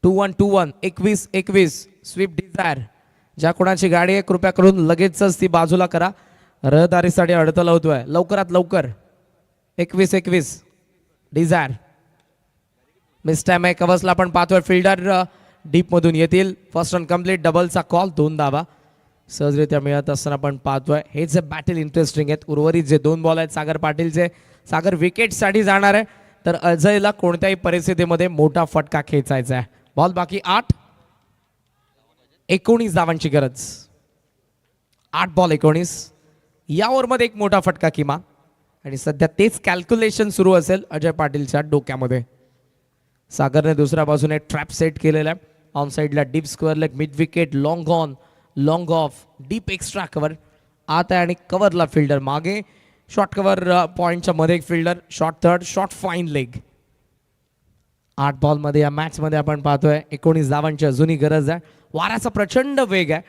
[SPEAKER 3] 2121 21-21 Swift Dzire. ज्या कोणाची गाडी आहे कृपया करून लगेचच ती बाजूला करा. रहदारीसाठी अडथळा होतोय. लवकरात लवकर 21-21 डिझायर. मिस टाइम आहे कवचला आपण पाहतोय. फिल्डर डीप मधून येतील. First run complete. डबलचा कॉल 2 धावा सहजरित्या मिळत असताना आपण पाहतोय. हे जे बॅटल इंटरेस्टिंग आहेत. उर्वरित जे 2 बॉल आहेत सागर पाटीलचे. सागर विकेटसाठी जाणार आहे तर अजयला कोणत्याही परिस्थितीमध्ये मोठा फटका खेचायचा आहे. बॉल बाकी 8. 19 धावांची गरज. 8 बॉल 19. या ओव्हरमध्ये एक मोठा फटका किमान आणि सध्या तेच कॅल्क्युलेशन सुरू असेल अजय पाटीलच्या डोक्यामध्ये. सागरने दुसऱ्या बाजूने ट्रॅप सेट केलेला आहे. ऑन साईडला deep square leg mid wicket long on long of deep extra cover आत आहे आणि कव्हरला फिल्डर मागे. शॉर्ट कव्हर पॉईंटच्या मध्ये एक fielder. Short third short fine leg. 8 बॉलमध्ये या मॅचमध्ये आपण पाहतोय 19 धावांची अजूनही गरज आहे. वाऱ्याचा प्रचंड वेग आहे.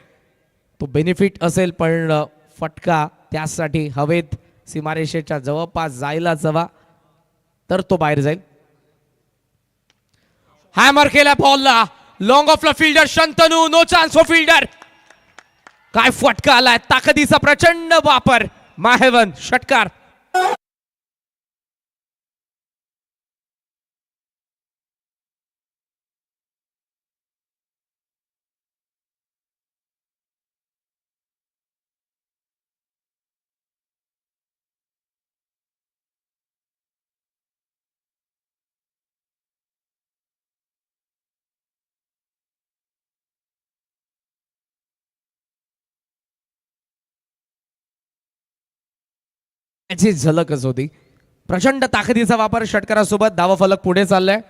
[SPEAKER 3] तो बेनिफिट असेल पण फटका त्यासाठी हवेत सीमारेषेच्या जवळपास जायलाच हवा तर तो बाहेर जाईल. हॅमर केला बॉलला. लॉंग ऑफला fielder Shantanu. No chance for fielder. काय फटका आलाय. ताकदीचा प्रचंड वापर. माहेवन षटकार. याची झलकच होती. प्रचंड ताकदीचा वापर षटकारासोबत. धावा फलक पुढे चाललाय.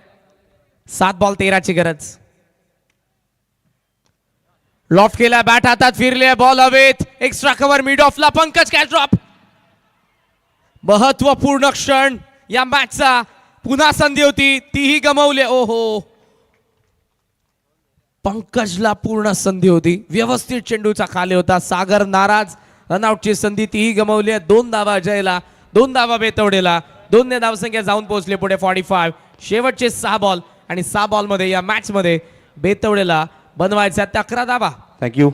[SPEAKER 3] 7 बॉल 13ची गरज. लॉफ्ट केला. बॅट हातात फिरले. बॉल हवेत. एक्स्ट्रा कव्हर मिड ऑफला. Pankaj catch drop. महत्वपूर्ण क्षण या मॅचचा. पुन्हा संधी होती तीही गमावली. ओहो पंकजला पूर्ण संधी होती. व्यवस्थित चेंडूचा खाली होता. सागर नाराज. रनआउटची संधी तीही गमावली आहे. 2 धावा अजयला 2 धावा बेतवडेला. 2 ने धावसंख्या जाऊन पोहोचले पुढे 45. शेवटचे 6 बॉल आणि 6 बॉलमध्ये या मॅच मध्ये बेतवडेला बनवायचा 11 धावा.
[SPEAKER 8] थँक्यू.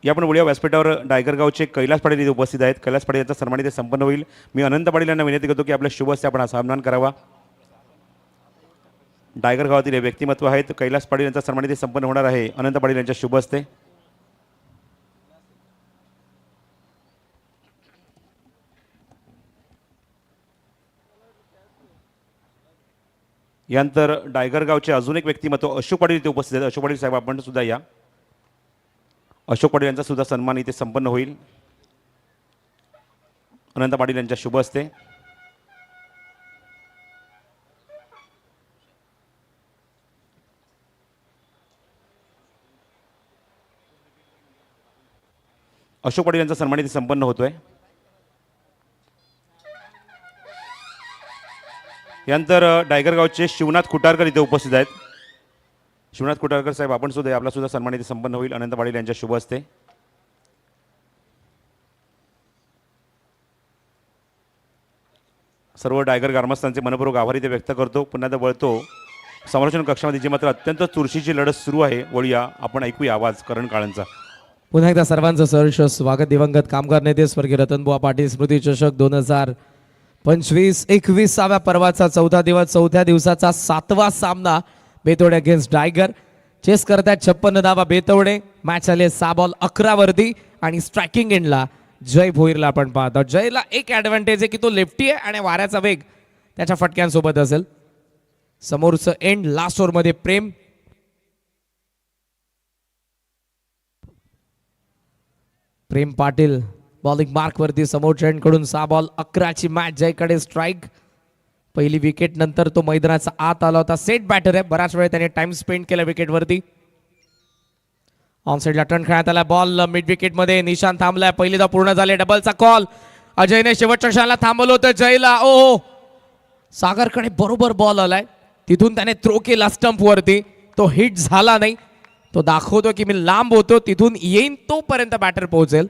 [SPEAKER 8] या आपण बोलूया व्यासपीठावर डायगर गावचे कैलास पाटील इथे उपस्थित आहेत. कैलास पाटील यांचा सन्मान इथे संपन्न होईल. मी अनंत पाटील यांना विनंती करतो की आपल्या शुभ हस्ते आपण हा सन्मान करावा. डायगर गावातील हे व्यक्तिमत्व आहेत. कैलास पाटील यांचा सन्मान इथे संपन्न होणार आहे अनंत पाटील यांच्या शुभ हस्ते. यानंतर डायगर गावचे अजून एक व्यक्तिमत्व अशोक पाटील इथे उपस्थित आहेत. अशोक पाटील साहेब आपण सुद्धा या. अशोक पाटील यांचा सुद्धा सन्मान इथे संपन्न होईल अनंत पाटील यांच्या शुभ हस्ते. अशोक पाटील यांचा सन्मान इथे संपन्न होतोय. यानंतर डायगर गावचे शिवनाथ खुटारकर इथे उपस्थित आहेत. शिवनाथ खुटारकर साहेब आपण सुद्धा आपला सुद्धा सन्मान इथे संपन्न होईल अनंत पाटील यांच्या शुभ हस्ते. सर्व डायगर ग्रामस्थांचे मनपूर्वक आभार इथे व्यक्त करतो. पुन्हा एकदा वळतो समालोचन कक्षामध्ये जी मात्र अत्यंत चुरशीची लढत सुरू आहे. वळूया, आपण ऐकूया आवाज करण काळांचा.
[SPEAKER 3] पुन्हा एकदा सर्वांचं सहर्ष स्वागत. दिवंगत कामगार नेते स्वर्गीय रतनबुवा पाटील स्मृती चषक 2025 21व्या पर्वाचा 14 दिवस, 4थ्या दिवसाचा 7वा सामना बेतवडे अगेन्स्ट टायगर. चेस करतायत 56 धावा बेतवडे. मॅच आले 6 बॉल 11 वरती आणि स्ट्रायकिंग एंडला जय भोईरला आपण पाहतो. जयला एक ॲडव्हान्टेज आहे की तो लेफ्टी आहे आणि वाऱ्याचा वेग त्याच्या फटक्यांसोबत असेल. समोरचं एंड लास्ट ओव्हरमध्ये प्रेम. प्रेम पाटील बॉलिंग मार्कवरती समोरच्या एंडकडून 6 बॉल 11ची मॅच. जयकडे स्ट्राईक. पहिली विकेट नंतर तो मैदानाचा आत आला होता. सेट बॅटर आहे. बराच वेळ त्याने टाइम स्पेंड केला विकेटवरती. ऑन साईडला टर्न खेळण्यात आला. बॉल मिड विकेट मध्ये. निशांत थांबलाय. पहिली धाव पूर्ण झाली. डबलचा कॉल. अजयने शेवटच्या क्षणाला थांबवलं होतं जयला. ओ सागरकडे बरोबर बॉल आलाय. तिथून त्याने थ्रो केला स्टंप वरती. तो हिट झाला नाही. तो दाखवतो की मी लांब होतो, तिथून येईन तोपर्यंत बॅटर पोहोचेल.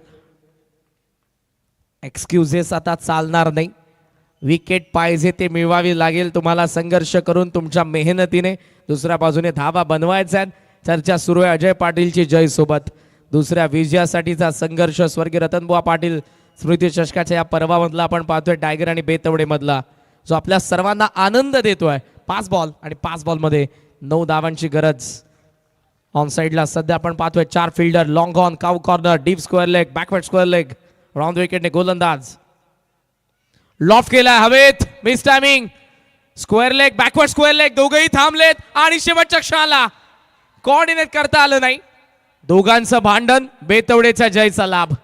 [SPEAKER 3] एक्सक्युजेस आता चालणार नाही. विकेट पाहिजे ते मिळवावी लागेल तुम्हाला संघर्ष करून तुमच्या मेहनतीने. दुसऱ्या बाजूने धावा बनवायचा आहेत. चर्चा सुरू आहे अजय पाटीलची जय सोबत. दुसऱ्या विजयासाठीचा संघर्ष स्वर्गीय रतनबुवा पाटील स्मृती चषकाच्या या पर्वामधला आपण पाहतोय टायगर आणि बेतवडे मधला, जो आपल्या सर्वांना आनंद देतोय. 5 बॉल आणि 5 बॉलमध्ये 9 धावांची गरज. ऑन साइडला सध्या आपण पाहतोय 4 fielder. Long on, cow corner, deep square leg, backward square leg. Round विकेटने गोलंदाज लॉफ्ट केला हवेत. Miss timing. Square leg, backward square leg, दोघेही थांबलेत आणि शेवटच्या क्षणाला कोऑर्डिनेट करता आलं नाही. दोघांचं भांडण. बेतवडेचा जयचा लाभ.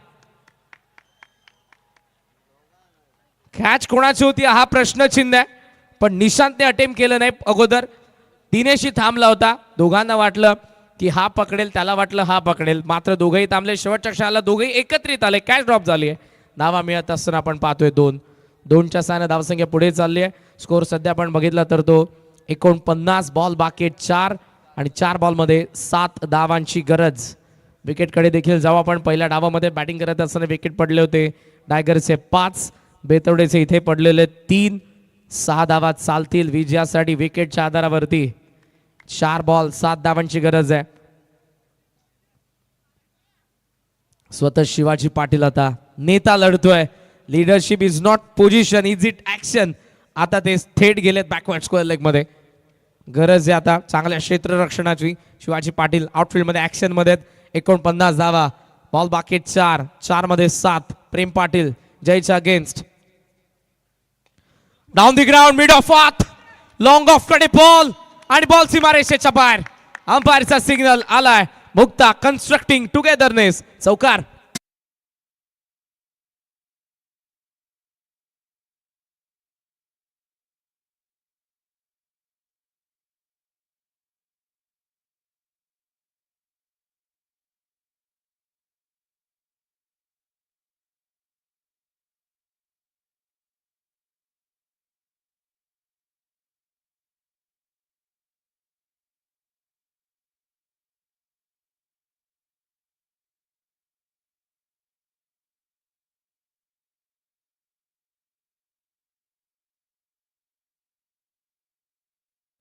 [SPEAKER 3] कॅच कोणाची होती हा प्रश्नचिन्ह आहे, पण निशांतने अटेम्प्ट केलं नाही अगोदर. दिनेशही थांबला होता. दोघांना वाटलं की हा पकडेल, त्याला वाटलं हा पकडेल, मात्र दोघेही थांबले. शेवटच्या क्षणाला दोघेही एकत्रित आले. कॅच ड्रॉप झाली आहे. धावा मिळत असताना आपण पाहतोय 2च्या साहाय्याने धावसंख्या पुढे चालली आहे. स्कोर सध्या आपण बघितला तर तो 49. बॉल बाकी 4 आणि 4 बॉलमध्ये 7 धावांची गरज. विकेटकडे देखील जाऊ आपण. पहिल्या डावामध्ये बॅटिंग करत असताना विकेट पडले होते टायगरचे 5, बेतवडेचे इथे पडलेले 3. 6 धावा चालतील विजयासाठी विकेटच्या आधारावरती. 4 बॉल 7 धावांची गरज आहे. स्वतः शिवाजी पाटील आता नेता लढतोय. Leadership is not position, is it action. आता ते थेट गेलेत बॅकवर्ड स्क्वेअर लेग मध्ये. गरज आहे आता चांगल्या क्षेत्ररक्षणाची. शिवाजी पाटील आउटफील्ड मध्ये ऍक्शन मध्ये. 49 धावा. बॉल बाकी 4, 4 मध्ये 7. प्रेम पाटील जयच्या against. Down the ground, mid off आत, लॉंग ऑफ कडे बॉल आणि बॉल सीमारेषेच्या बाहेर. अंपायरचा सिग्नल आलाय. Mukta constructing togetherness. चौकार.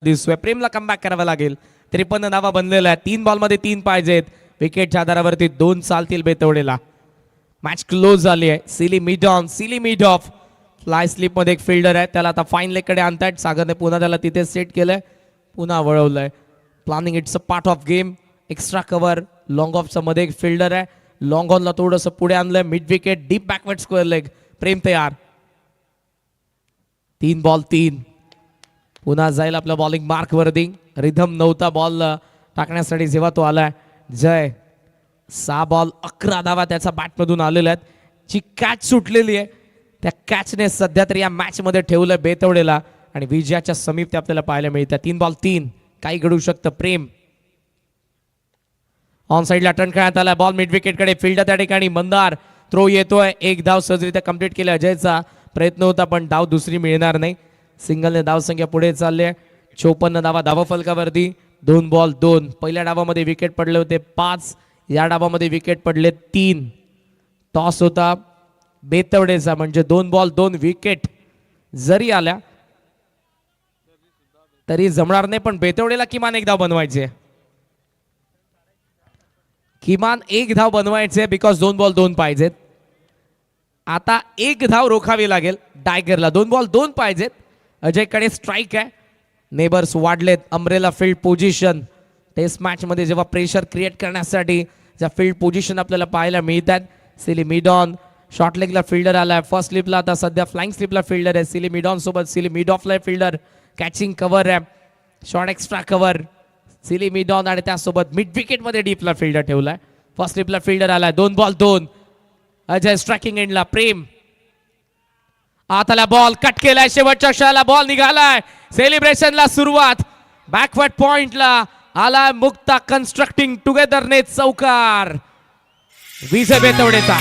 [SPEAKER 3] दिसतोय प्रेमला कमबॅक करावा लागेल. 53 धावा बनलेला आहे. 3 बॉलमध्ये 3 पाहिजेत. विकेटच्या आधारावरती 2 चालतील बेतवडेला. मॅच क्लोज झाली आहे. Silly mid on, silly mid of. Fly slip मध्ये एक फिल्डर आहे, त्याला आता फाईन लेग कडे आणतायत. सागरने पुन्हा त्याला तिथे सेट केलंय, पुन्हा वळवलंय. Planning it's a part of game. Extra cover. Long ऑफचा मध्ये एक फिल्डर आहे. लॉंग ऑनला थोडंसं पुढे आणलंय. Mid wicket, deep backward square leg. Prem तयार. 3 बॉल 3. पुन्हा जाईल आपलं बॉलिंग मार्क वरती. रिधम नव्हता बॉल टाकण्यासाठी जेव्हा तो आलाय. जय 6 बॉल 11 धावा त्याचा बॅटमधून आलेल्या आहेत. जी कॅच सुटलेली आहे त्या कॅचने सध्या तरी या मॅच मध्ये ठेवलं बेतवडेला आणि विजयाच्या समीप ते आपल्याला पाहायला मिळतं. 3 बॉल 3. काही घडू शकतं. प्रेम ऑन साईडला टर्न खेळण्यात आला. बॉल मिड विकेट कडे. फील्ड त्या ठिकाणी मंदार. थ्रो येतोय. 1 धाव सहजरित्या कंप्लीट केला. अजयचा प्रयत्न होता पण धाव दुसरी मिळणार नाही. सिंगलने धाव संख्या पुढे चालली आहे. 54 धावा धावफलकावरती. 2 बॉल 2. पहिल्या डावामध्ये विकेट पडले होते 5. या डावामध्ये विकेट पडले 3. टॉस होता बेतवडेचा, म्हणजे 2 बॉल 2 विकेट जरी आल्या तरी जमणार नाही, पण बेतवडेला किमान एक धाव बनवायचे, किमान एक धाव बनवायचे, बिकॉज 2 बॉल 2 पाहिजेत. आता एक धाव रोखावी लागेल टायगरला. 2 बॉल 2 पाहिजेत. अजयकडे स्ट्राईक आहे. नेबर्स वाढलेत. Umbrella field position test match मध्ये जेव्हा प्रेशर क्रिएट करण्यासाठी ज्या फील्ड पोझिशन आपल्याला पाहायला मिळतात. सिली मिडॉन शॉर्ट लेगला फिल्डर आलाय. फर्स्ट स्लिपला आता सध्या फ्लाइंग स्लिपला फिल्डर आहे. सिली मिडॉन सोबत सिली मिड ऑफला फिल्डर. कॅचिंग कव्हर आहे. Short extra cover silly mid on आणि त्यासोबत मिड विकेट मध्ये डीपला फिल्डर ठेवलाय. फर्स्ट स्लिपला फिल्डर आलाय. 2 बॉल 2. अजय स्ट्रायकिंग एंडला. प्रेम आताला बॉल कट केलाय. शेवटच्या क्षणाला बॉल निघालाय. सेलिब्रेशनला सुरुवात. बॅकवर्ड पॉइंटला आलाय मुक्ता. कन्स्ट्रक्टिंग टुगेदरने चौकार. विजय बेतवडेचा.